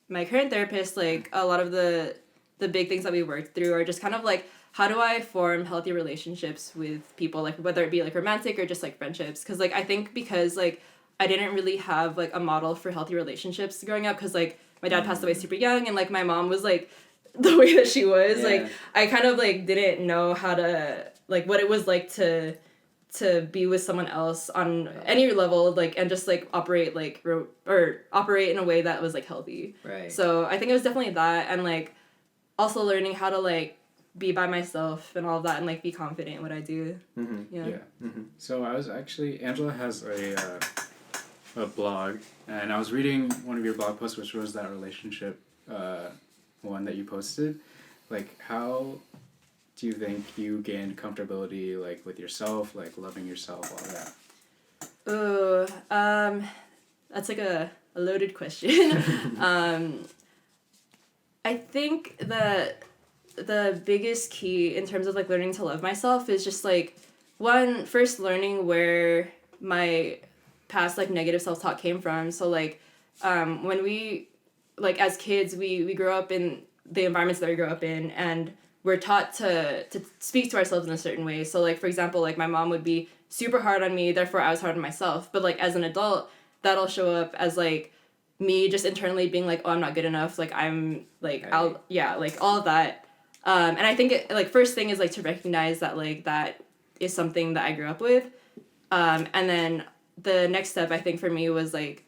current therapist, like, a lot of the big things that we worked through are just kind of, like, how do I form healthy relationships with people, like, whether it be, like, romantic or just, like, friendships, because, like, I think because, like, I didn't really have, like, a model for healthy relationships growing up, because, like, my dad passed away super young, and, like, my mom was, like, the way that she was, like, I kind of, like, didn't know how to, like, what it was like to be with someone else on any level, like, and just, like, operate, like, or operate in a way that was, like, healthy. Right. So I think it was definitely that, and, like, also learning how to, like, be by myself and all of that, and, like, be confident in what I do. Yeah. So I was actually, Angela has a blog, and I was reading one of your blog posts, which was that relationship one that you posted. Like, how do you think you gained comfortability, like, with yourself, like, loving yourself, all that? That's, like, a loaded question. I think that the biggest key in terms of, like, learning to love myself is just, like, first learning where my past, like, negative self-talk came from. So, like, when we, like, as kids, we grow up in the environments that we grow up in, and we're taught to speak to ourselves in a certain way. So, like, for example, like, my mom would be super hard on me, therefore I was hard on myself. But, like, as an adult, that'll show up as, like, me just internally being like, oh, I'm not good enough, like, I'm, like, like, all of that. And I think, like, first thing is, like, to recognize that, like, that is something that I grew up with. And then the next step, I think, for me was, like,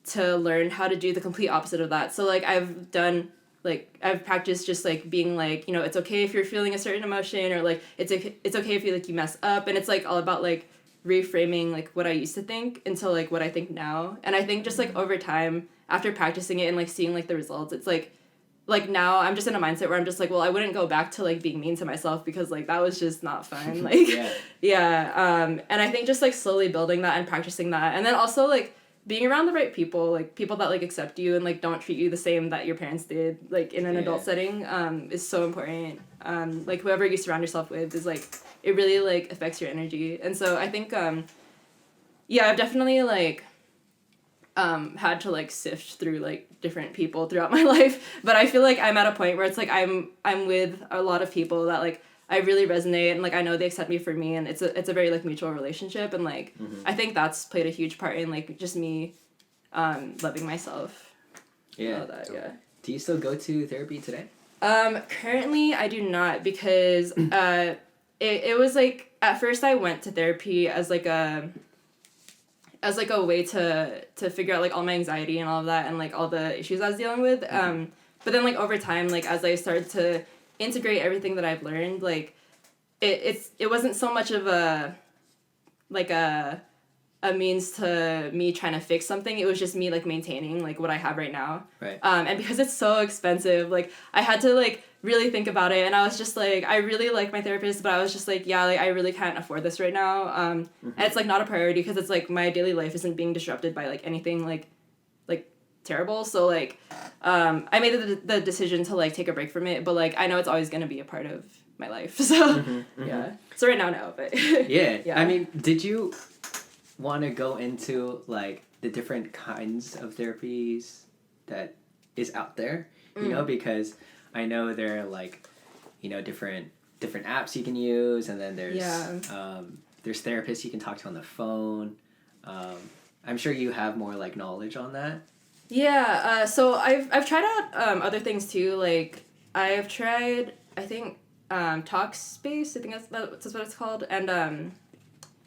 to learn how to do the complete opposite of that. So, like, I've practiced just, like, being, like, you know, it's okay if you're feeling a certain emotion, or, like, it's okay if you, like, you mess up. And it's, like, all about, like, reframing, like, what I used to think into, like, what I think now. And I think just, like, over time, after practicing it and, like, seeing, like, the results, it's, like, now I'm just in a mindset where I'm just, like, well, I wouldn't go back to, like, being mean to myself, because, like, that was just not fun. Like, and I think just, like, slowly building that and practicing that. And then also, like, being around the right people, like, people that, like, accept you and, like, don't treat you the same that your parents did, like, in an adult setting, is so important. Like, whoever you surround yourself with is, like, it really, like, affects your energy. And so I think, I've definitely, like, had to, like, sift through, like, different people throughout my life, but I feel like I'm at a point where it's, like, I'm with a lot of people that, like, I really resonate, and, like, I know they accept me for me, and it's a very, like, mutual relationship, and, like, I think that's played a huge part in, like, just me loving myself. Yeah. All that, yeah. Do you still go to therapy today? Currently I do not, because it was, like, at first I went to therapy as like a way to figure out, like, all my anxiety and all of that, and, like, all the issues I was dealing with. But then, like, over time, like, as I started to integrate everything that I've learned, like, it wasn't so much of a means to me trying to fix something. It was just me, like, maintaining, like, what I have right now. Right. And because it's so expensive, like, I had to, like, really think about it, and I was just like, I really like my therapist, but I was just like, yeah, like, I really can't afford this right now. And it's, like, not a priority, because it's, like, my daily life isn't being disrupted by, like, anything, like terrible. So, like, I made the decision to, like, take a break from it, but, like, I know it's always going to be a part of my life. So, yeah. So right now, no, but yeah. Yeah. I mean, did you want to go into, like, the different kinds of therapies that is out there? You know, because I know there are, like, you know, different apps you can use, and then there's there's therapists you can talk to on the phone. I'm sure you have more, like, knowledge on that. Yeah, so I've tried out other things too. Like, I've tried, I think, Talkspace. I think that's what it's called. And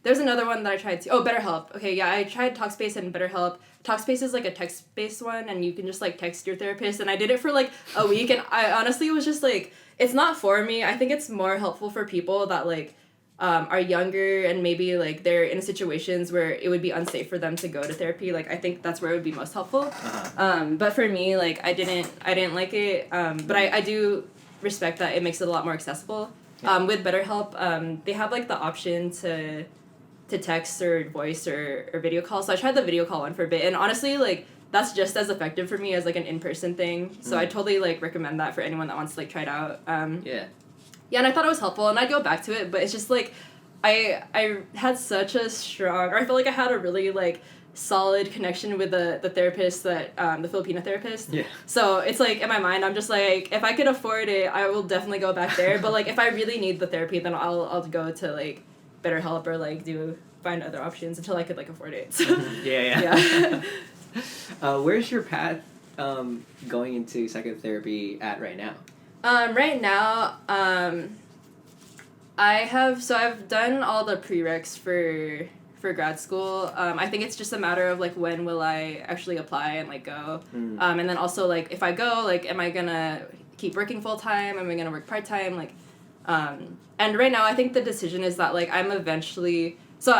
there's another one that I tried too. Oh, BetterHelp. Okay, yeah, I tried Talkspace and BetterHelp. Talkspace is, like, a text-based one, and you can just, like, text your therapist. And I did it for, like, a week, and I honestly was just like, it's not for me. I think it's more helpful for people that, like, are younger, and maybe, like, they're in situations where it would be unsafe for them to go to therapy. Like, I think that's where it would be most helpful. But for me, like, I didn't like it. But I do respect that it makes it a lot more accessible. With BetterHelp, they have, like, the option to text or voice or video call. So I tried the video call one for a bit, and honestly, like, that's just as effective for me as like an in-person thing. So I totally like recommend that for anyone that wants to like try it out. Yeah, and I thought it was helpful, and I'd go back to it, but it's just like I had such a strong, or I felt like I had a really like solid connection with the therapist that the Filipino therapist. Yeah. So it's like in my mind I'm just like, if I could afford it, I will definitely go back there. But like if I really need the therapy, then I'll go to like BetterHelp or like find other options until I could like afford it. So yeah. Where's your path going into psychotherapy at right now? Right now, I've done all the prereqs for grad school. I think it's just a matter of like when will I actually apply and like go. And then also like if I go, like am I gonna keep working full time? Am I gonna work part time? Like, and right now I think the decision is that like I'm eventually so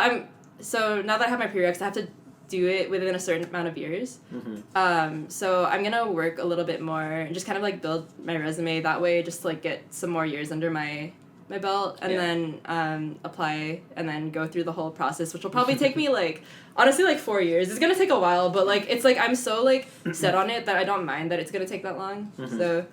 now that I have my prereqs, I have to do it within a certain amount of years. So I'm gonna work a little bit more and just kind of like build my resume that way, just to, like get some more years under my belt, and then apply and then go through the whole process, which will probably take me like honestly like 4 years. It's gonna take a while, but like it's like I'm so like set on it that I don't mind that it's gonna take that long. So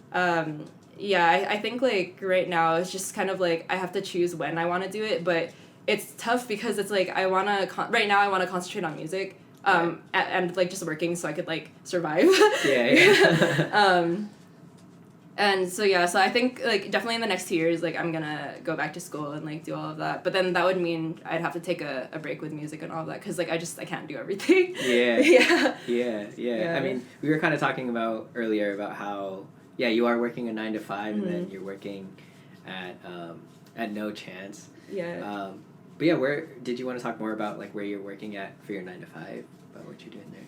I think like right now it's just kind of like I have to choose when I want to do it, but it's tough because it's like I want to right now I want to concentrate on music and like just working so I could like survive. And so I think like definitely in the next 2 years like I'm gonna go back to school and like do all of that, but then that would mean I'd have to take a break with music and all of that because like I can't do everything. I mean, we were kind of talking about earlier about how you are working a 9 to 5 and then you're working at No Chance. But yeah, where did you want to talk more about like where you're working at for your 9 to 5, about what you're doing there?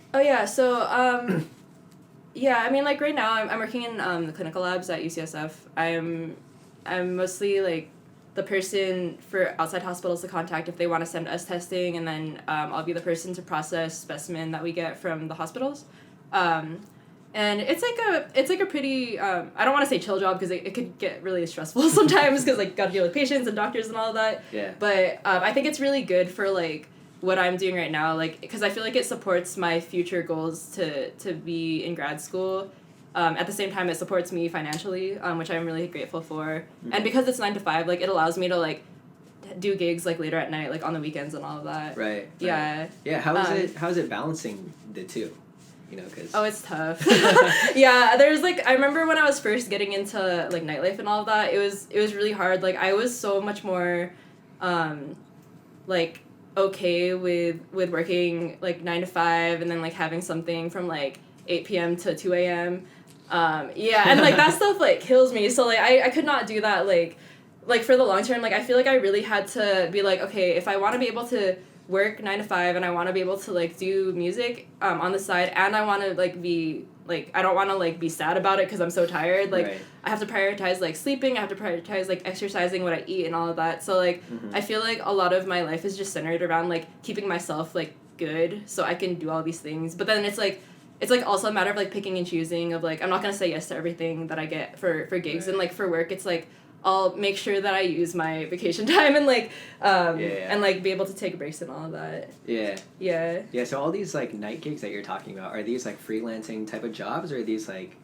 I mean, like, right now, I'm working in the clinical labs at UCSF. I'm mostly, like, the person for outside hospitals to contact if they want to send us testing, and then I'll be the person to process specimen that we get from the hospitals. And it's like a pretty, I don't want to say chill job, because it could get really stressful sometimes, because, like, gotta deal with patients and doctors and all of that. But I think it's really good for, like, what I'm doing right now, like, because I feel like it supports my future goals to be in grad school. At the same time, it supports me financially, which I'm really grateful for. And because it's 9 to 5, like, it allows me to, like, do gigs, like, later at night, like, on the weekends and all of that. Right. Yeah. Yeah, how is it balancing the two? You know, because... Oh, it's tough. There's, like, I remember when I was first getting into, like, nightlife and all of that, it was really hard. Like, I was so much more, like, okay with working like 9 to 5 and then like having something from like 8 p.m. to 2 a.m. And like that stuff like kills me. So like I could not do that like for the long term. Like I feel like I really had to be like, okay, if I want to be able to work 9 to 5 and I want to be able to like do music on the side, and I want to like be like, I don't want to like be sad about it because I'm so tired. Like I have to prioritize like sleeping, I have to prioritize like exercising, what I eat and all of that. So like I feel like a lot of my life is just centered around like keeping myself like good so I can do all these things. But then it's like also a matter of like picking and choosing of like I'm not gonna say yes to everything that I get for gigs. And like for work it's like I'll make sure that I use my vacation time and like and like be able to take breaks and all of that. Yeah, so all these like night gigs that you're talking about, are these like freelancing type of jobs, or are these like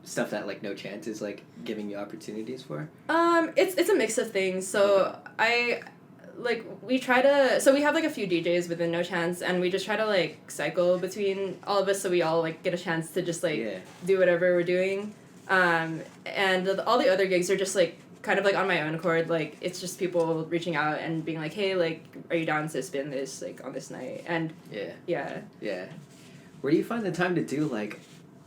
stuff that like No Chance is like giving you opportunities for? It's a mix of things. So we have like a few DJs within No Chance, and we just try to like cycle between all of us so we all like get a chance to just like do whatever we're doing. And all the other gigs are just like kind of like on my own accord. Like it's just people reaching out and being like, hey, like, are you down to spin this like on this night? And yeah. Where do you find the time to do like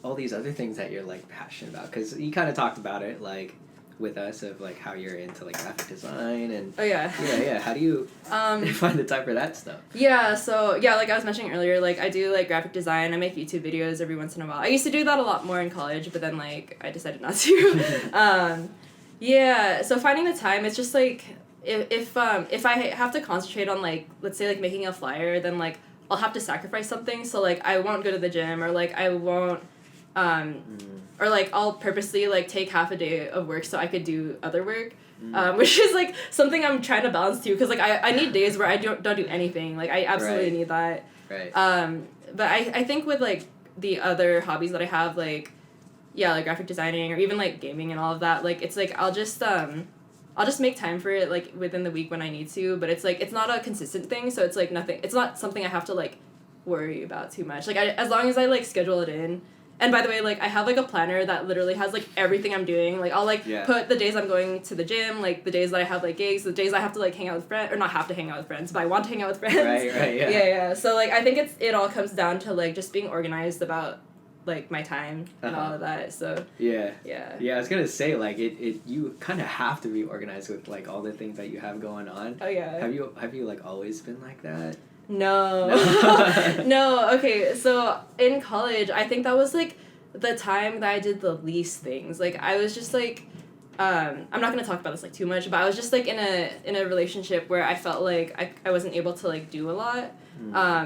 all these other things that you're like passionate about? Because you kind of talked about it like with us of like how you're into like graphic design and how do you find the time for that stuff? So like I was mentioning earlier, like I do like graphic design. I make YouTube videos every once in a while. I used to do that a lot more in college, but then like I decided not to. So finding the time, it's just like if I have to concentrate on like, let's say like making a flyer, then like I'll have to sacrifice something. So like I won't go to the gym, or like I won't or like I'll purposely like take half a day of work so I could do other work, which is like something I'm trying to balance too, because like I need days where I don't do anything. Like I absolutely need that. but I think with like the other hobbies that I have, like like graphic designing or even like gaming and all of that, like it's like I'll just make time for it like within the week when I need to, but it's like it's not a consistent thing, so it's like nothing, it's not something I have to like worry about too much. Like as long as I like schedule it in. And by the way, like I have like a planner that literally has like everything I'm doing. Like I'll like put the days I'm going to the gym, like the days that I have like gigs, the days I have to like hang out with friends, or not have to hang out with friends, but I want to hang out with friends. Right, yeah. Yeah. So like I think it all comes down to like just being organized about like my time and all of that. So yeah. I was gonna say like it you kind of have to be organized with like all the things that you have going on. Oh yeah. Have you like always been like that? No. No, okay, so in college, I think that was, like, the time that I did the least things. Like, I was just, like, I'm not gonna talk about this, like, too much, but I was just, like, in a relationship where I felt like I wasn't able to, like, do a lot.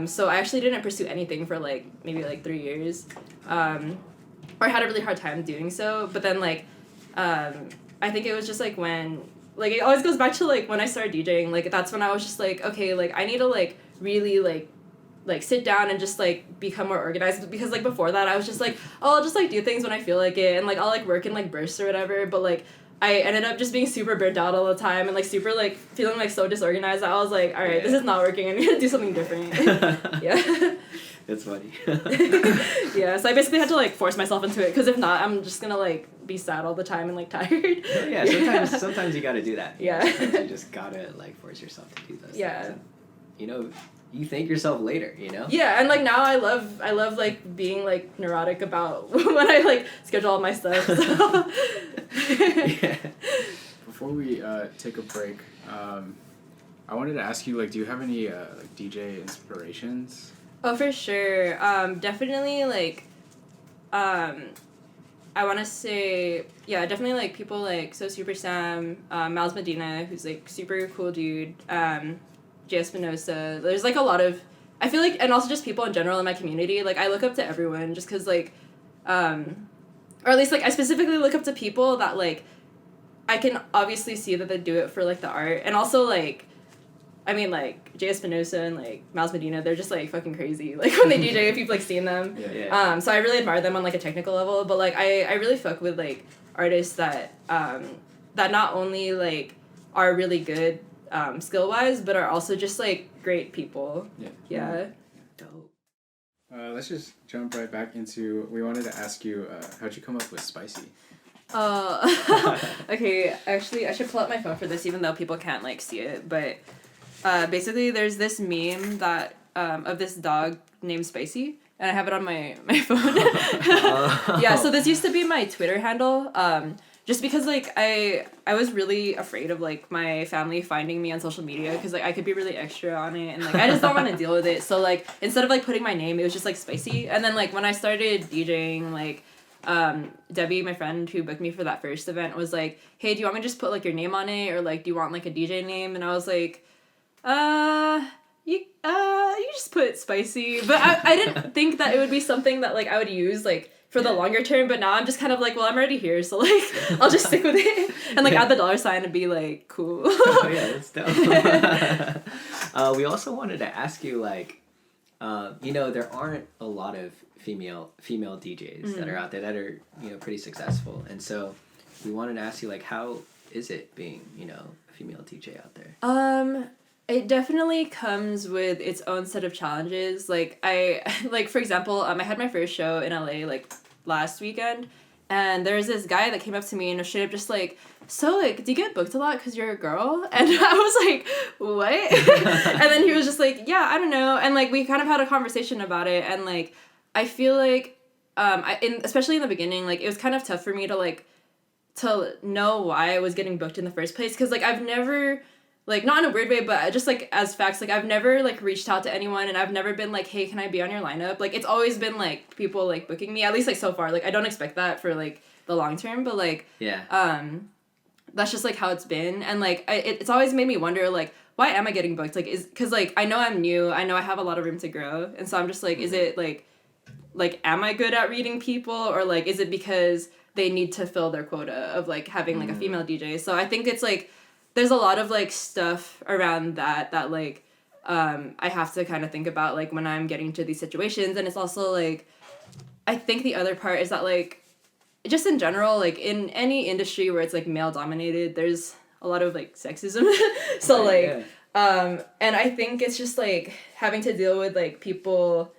So I actually didn't pursue anything for, like, maybe, like, 3 years. Or I had a really hard time doing so, but then, like, I think it was just, like, when... Like, it always goes back to, like, when I started DJing, like, that's when I was just, like, okay, like, I need to, like, really like sit down and just like become more organized, because like before that I was just like, oh, I'll just like do things when I feel like it, and like I'll like work in like bursts or whatever, but like I ended up just being super burnt out all the time and like super like feeling like so disorganized that I was like, all right, this is not working, I need to do something different. Yeah. That's funny. Yeah, so I basically had to like force myself into it, because if not I'm just gonna like be sad all the time and like tired. Sometimes you gotta do that. Yeah. Sometimes you just gotta like force yourself to do those things. And, you know, you thank yourself later, you know? Yeah, and like now I love like being like neurotic about when I like schedule all my stuff. So. Yeah. Before we take a break, I wanted to ask you, like, do you have any like DJ inspirations? Oh, for sure. Definitely like I want to say, definitely like people like So Super Sam, Miles Medina, who's like super cool dude, Jay Espinosa. There's like a lot of, I feel like, and also just people in general in my community, like I look up to everyone just because like, or at least like I specifically look up to people that like I can obviously see that they do it for like the art, and also like, I mean like Jay Espinosa and like Miles Medina, they're just like fucking crazy like when they DJ, if you've like seen them. So I really admire them on like a technical level, but like I really fuck with like artists that that not only like are really good skill-wise, but are also just like great people. Dope. Let's just jump right back into, we wanted to ask you, how'd you come up with Spicy? Okay, actually I should pull up my phone for this, even though people can't like see it, but basically there's this meme that of this dog named Spicy, and I have it on my phone. Yeah, so this used to be my Twitter handle, just because like I was really afraid of like my family finding me on social media, because like I could be really extra on it, and like I just don't want to deal with it. So like instead of like putting my name, it was just like Spicy. And then like when I started DJing, like Debbie, my friend who booked me for that first event, was like, hey, do you want me to just put like your name on it, or like do you want like a DJ name? And I was like, you just put Spicy. But I didn't think that it would be something that like I would use like for the longer term, but now I'm just kind of like, well, I'm already here, so like I'll just stick with it and like add the $sign and be like, cool. Oh yeah, that's dope. We also wanted to ask you, like, you know, there aren't a lot of female DJs that are out there that are, you know, pretty successful, and so we wanted to ask you, like, how is it being, you know, a female DJ out there? It definitely comes with its own set of challenges. Like for example, I had my first show in LA like last weekend, and there was this guy that came up to me and was straight up just like, so like, do you get booked a lot because you're a girl? And I was like, what? And then he was just like, yeah, I don't know. And like we kind of had a conversation about it, and like I feel like especially in the beginning, like it was kind of tough for me to know why I was getting booked in the first place, because like I've never, like, not in a weird way, but just, like, as facts, like, I've never, like, reached out to anyone, and I've never been, like, hey, can I be on your lineup? Like, it's always been, like, people, like, booking me, at least, like, so far. Like, I don't expect that for, like, the long term, but, like, that's just, like, how it's been. And, like, it's always made me wonder, like, why am I getting booked? Like, because, like, I know I'm new, I know I have a lot of room to grow, and so I'm just, like, is it, like, am I good at reading people, or, like, is it because they need to fill their quota of, like, having, like, a female DJ? So I think it's, like, there's a lot of, like, stuff around that, like, I have to kind of think about like when I'm getting to these situations. And it's also like, I think the other part is that like, just in general, like in any industry where it's like male dominated, there's a lot of like sexism. So like, and I think it's just like having to deal with like people,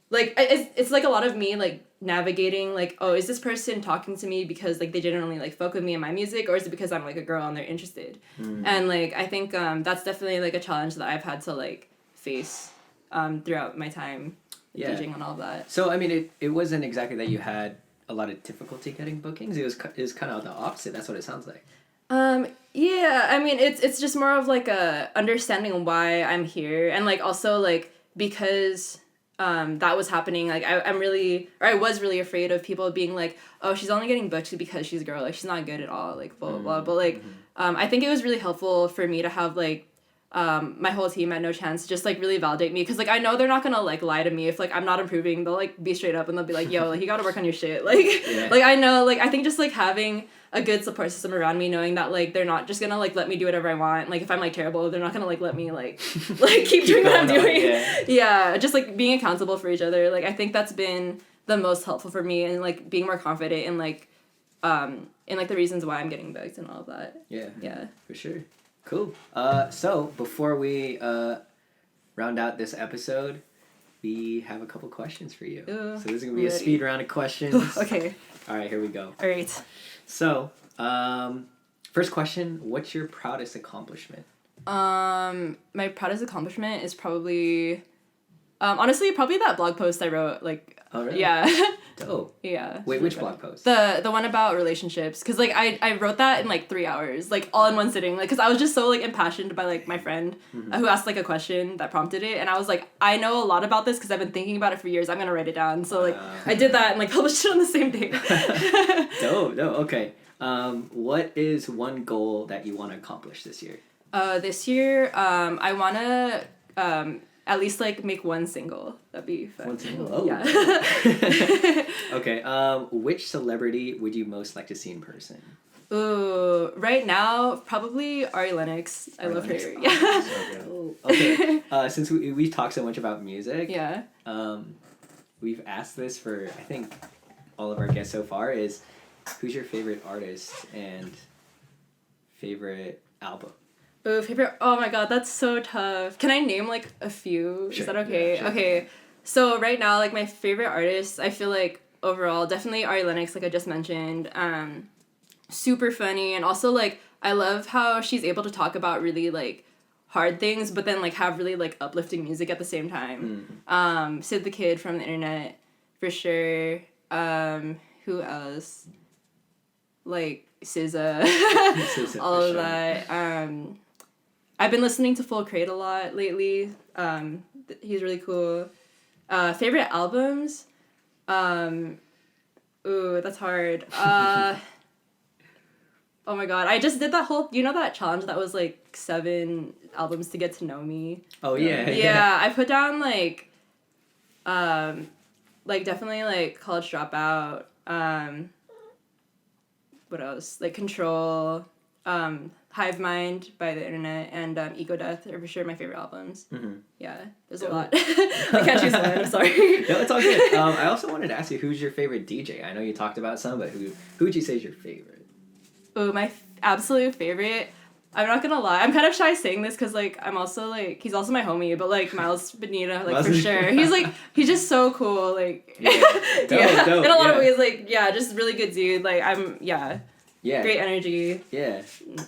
like it's like a lot of me like navigating like, oh, is this person talking to me because like they genuinely like fuck with me and my music, or is it because I'm like a girl and they're interested? And like I think that's definitely like a challenge that I've had to like face throughout my time DJing and all of that. So I mean, it wasn't exactly that you had a lot of difficulty getting bookings. It was kind of the opposite. That's what it sounds like. Yeah, I mean, it's just more of like a understanding why I'm here, and like also like because that was happening, like I was really afraid of people being like, oh, she's only getting booked because she's a girl, like she's not good at all, like blah blah blah. But like I think it was really helpful for me to have like my whole team at No Chance just like really validate me, because like I know they're not gonna like lie to me if like I'm not improving. They'll like be straight up and they'll be like, yo, like you gotta work on your shit, like like I know, like I think just like having a good support system around me, knowing that like they're not just gonna like let me do whatever I want. Like if I'm like terrible, they're not gonna like let me like keep doing what I'm doing. Yeah, just like being accountable for each other. Like I think that's been the most helpful for me, and like being more confident in like the reasons why I'm getting booked and all of that. Yeah, for sure. Cool. So before we round out this episode, we have a couple questions for you. So this is gonna be a speed round of questions. Okay. All right, here we go. All right. So, first question: what's your proudest accomplishment? My proudest accomplishment is probably, honestly, probably that blog post I wrote. Like, oh really? Yeah. Dope. Yeah. Wait, which blog post? The one about relationships, cause like I wrote that in like 3 hours, like all in one sitting, like cause I was just so like impassioned by like my friend who asked like a question that prompted it, and I was like, I know a lot about this cause I've been thinking about it for years. I'm gonna write it down. So like I did that and like published it on the same day. Dope. Okay. What is one goal that you want to accomplish this year? This year, I wanna at least like make one single. That'd be fun. One single. Oh. Yeah. Okay. Which celebrity would you most like to see in person? Ooh, right now probably Ari Lennox. I love her. Yeah. So good. Okay. Since we talked so much about music. Yeah. We've asked this for I think all of our guests so far is, who's your favorite artist and favorite album? Ooh, favorite. Oh my god, that's so tough. Can I name like a few? Sure. Is that okay? Yeah, sure. Okay. So right now, like my favorite artists, I feel like overall, definitely Ari Lennox, like I just mentioned. Super funny, and also like I love how she's able to talk about really like hard things, but then like have really like uplifting music at the same time. Sid the Kid from the internet, for sure. Who else? Like SZA, all of that. I've been listening to Full Crate a lot lately. He's really cool. Favorite albums? Ooh, that's hard. Oh my god, I just did that whole, that challenge that was like 7 albums to get to know me. Oh yeah. Yeah, I put down like definitely like College Dropout. What else? Like Control, Hive Mind by the internet, and Ego Death are for sure my favorite albums. Yeah, there's a lot. I can't choose one, I'm sorry. No, it's all good. I also wanted to ask you, who's your favorite DJ? I know you talked about some, but who would you say is your favorite? Oh, my absolute favorite. I'm not gonna lie. I'm kind of shy saying this because like I'm also like he's also my homie, but like Miles Benita, like for sure. He's just so cool. Like dope, in a lot of ways, like just really good dude. Like Yeah. Great energy. Yeah.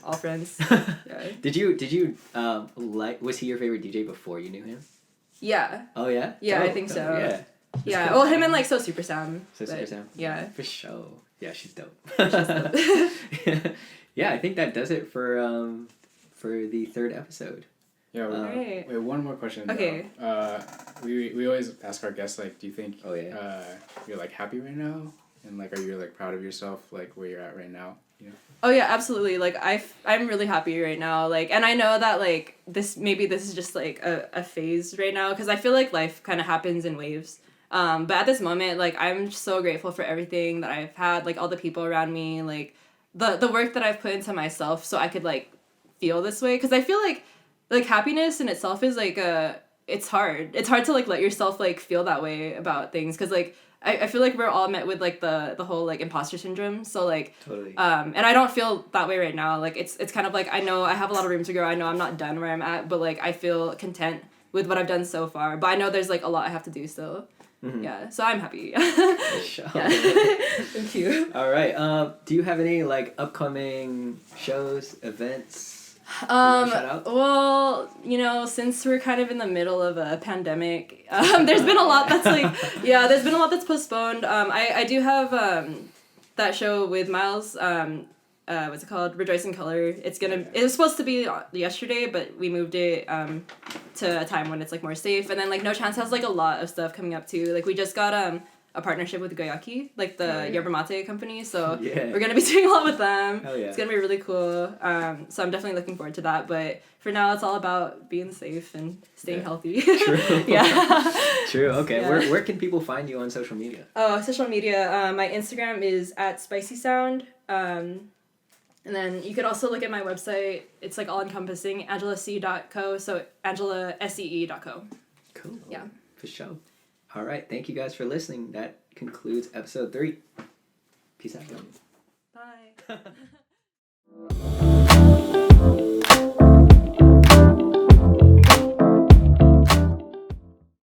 All friends. Yeah. Did you was he your favorite DJ before you knew him? Yeah. Oh yeah? Yeah, I think so. Yeah. Yeah. Well, him and like So Super Sam. Super Sam. Yeah. For sure. Yeah, she's dope. Yeah, I think that does it for the 3rd episode. Yeah, we have one more question. Okay. We always ask our guests, like, do you think you're like happy right now, and like are you like proud of yourself, like where you're at right now? Yeah. Oh yeah, absolutely. Like I'm really happy right now. Like, and I know that like this is just like a phase right now, because I feel like life kind of happens in waves. But at this moment, like I'm so grateful for everything that I've had, like all the people around me, like the work that I've put into myself so I could like feel this way, because I feel like like happiness in itself is like it's hard. It's hard to like let yourself like feel that way about things because like I feel like we're all met with like the whole like imposter syndrome. So like Totally. and I don't feel that way right now. Like it's kind of like I know I have a lot of room to grow. I know I'm not done where I'm at, but like I feel content with what I've done so far. But I know there's like a lot I have to do still. Mm-hmm. Yeah, so I'm happy. Show. Yeah. Thank you. All right. Do you have any like upcoming shows, events? Shout out? Well, you know, since we're kind of in the middle of a pandemic, there's been a lot that's like, yeah, there's been a lot that's postponed. I do have that show with Miles. What's it called? Rejoice in Color. It was supposed to be yesterday, but we moved it to a time when it's like more safe. And then like No Chance has like a lot of stuff coming up too. Like we just got a partnership with Goyaki, like the yerba mate company. So we're gonna be doing a lot with them. Hell yeah. It's gonna be really cool. So I'm definitely looking forward to that. But for now, it's all about being safe and staying healthy. True. Yeah. True. Okay. Yeah. Where can people find you on social media? Oh, social media. My Instagram is @spicysound. And then you could also look at my website. It's like all encompassing, angelac.co. So angelasee.co. Cool. Yeah. For sure. All right. Thank you guys for listening. That concludes episode 3. Peace out, y'all. Bye.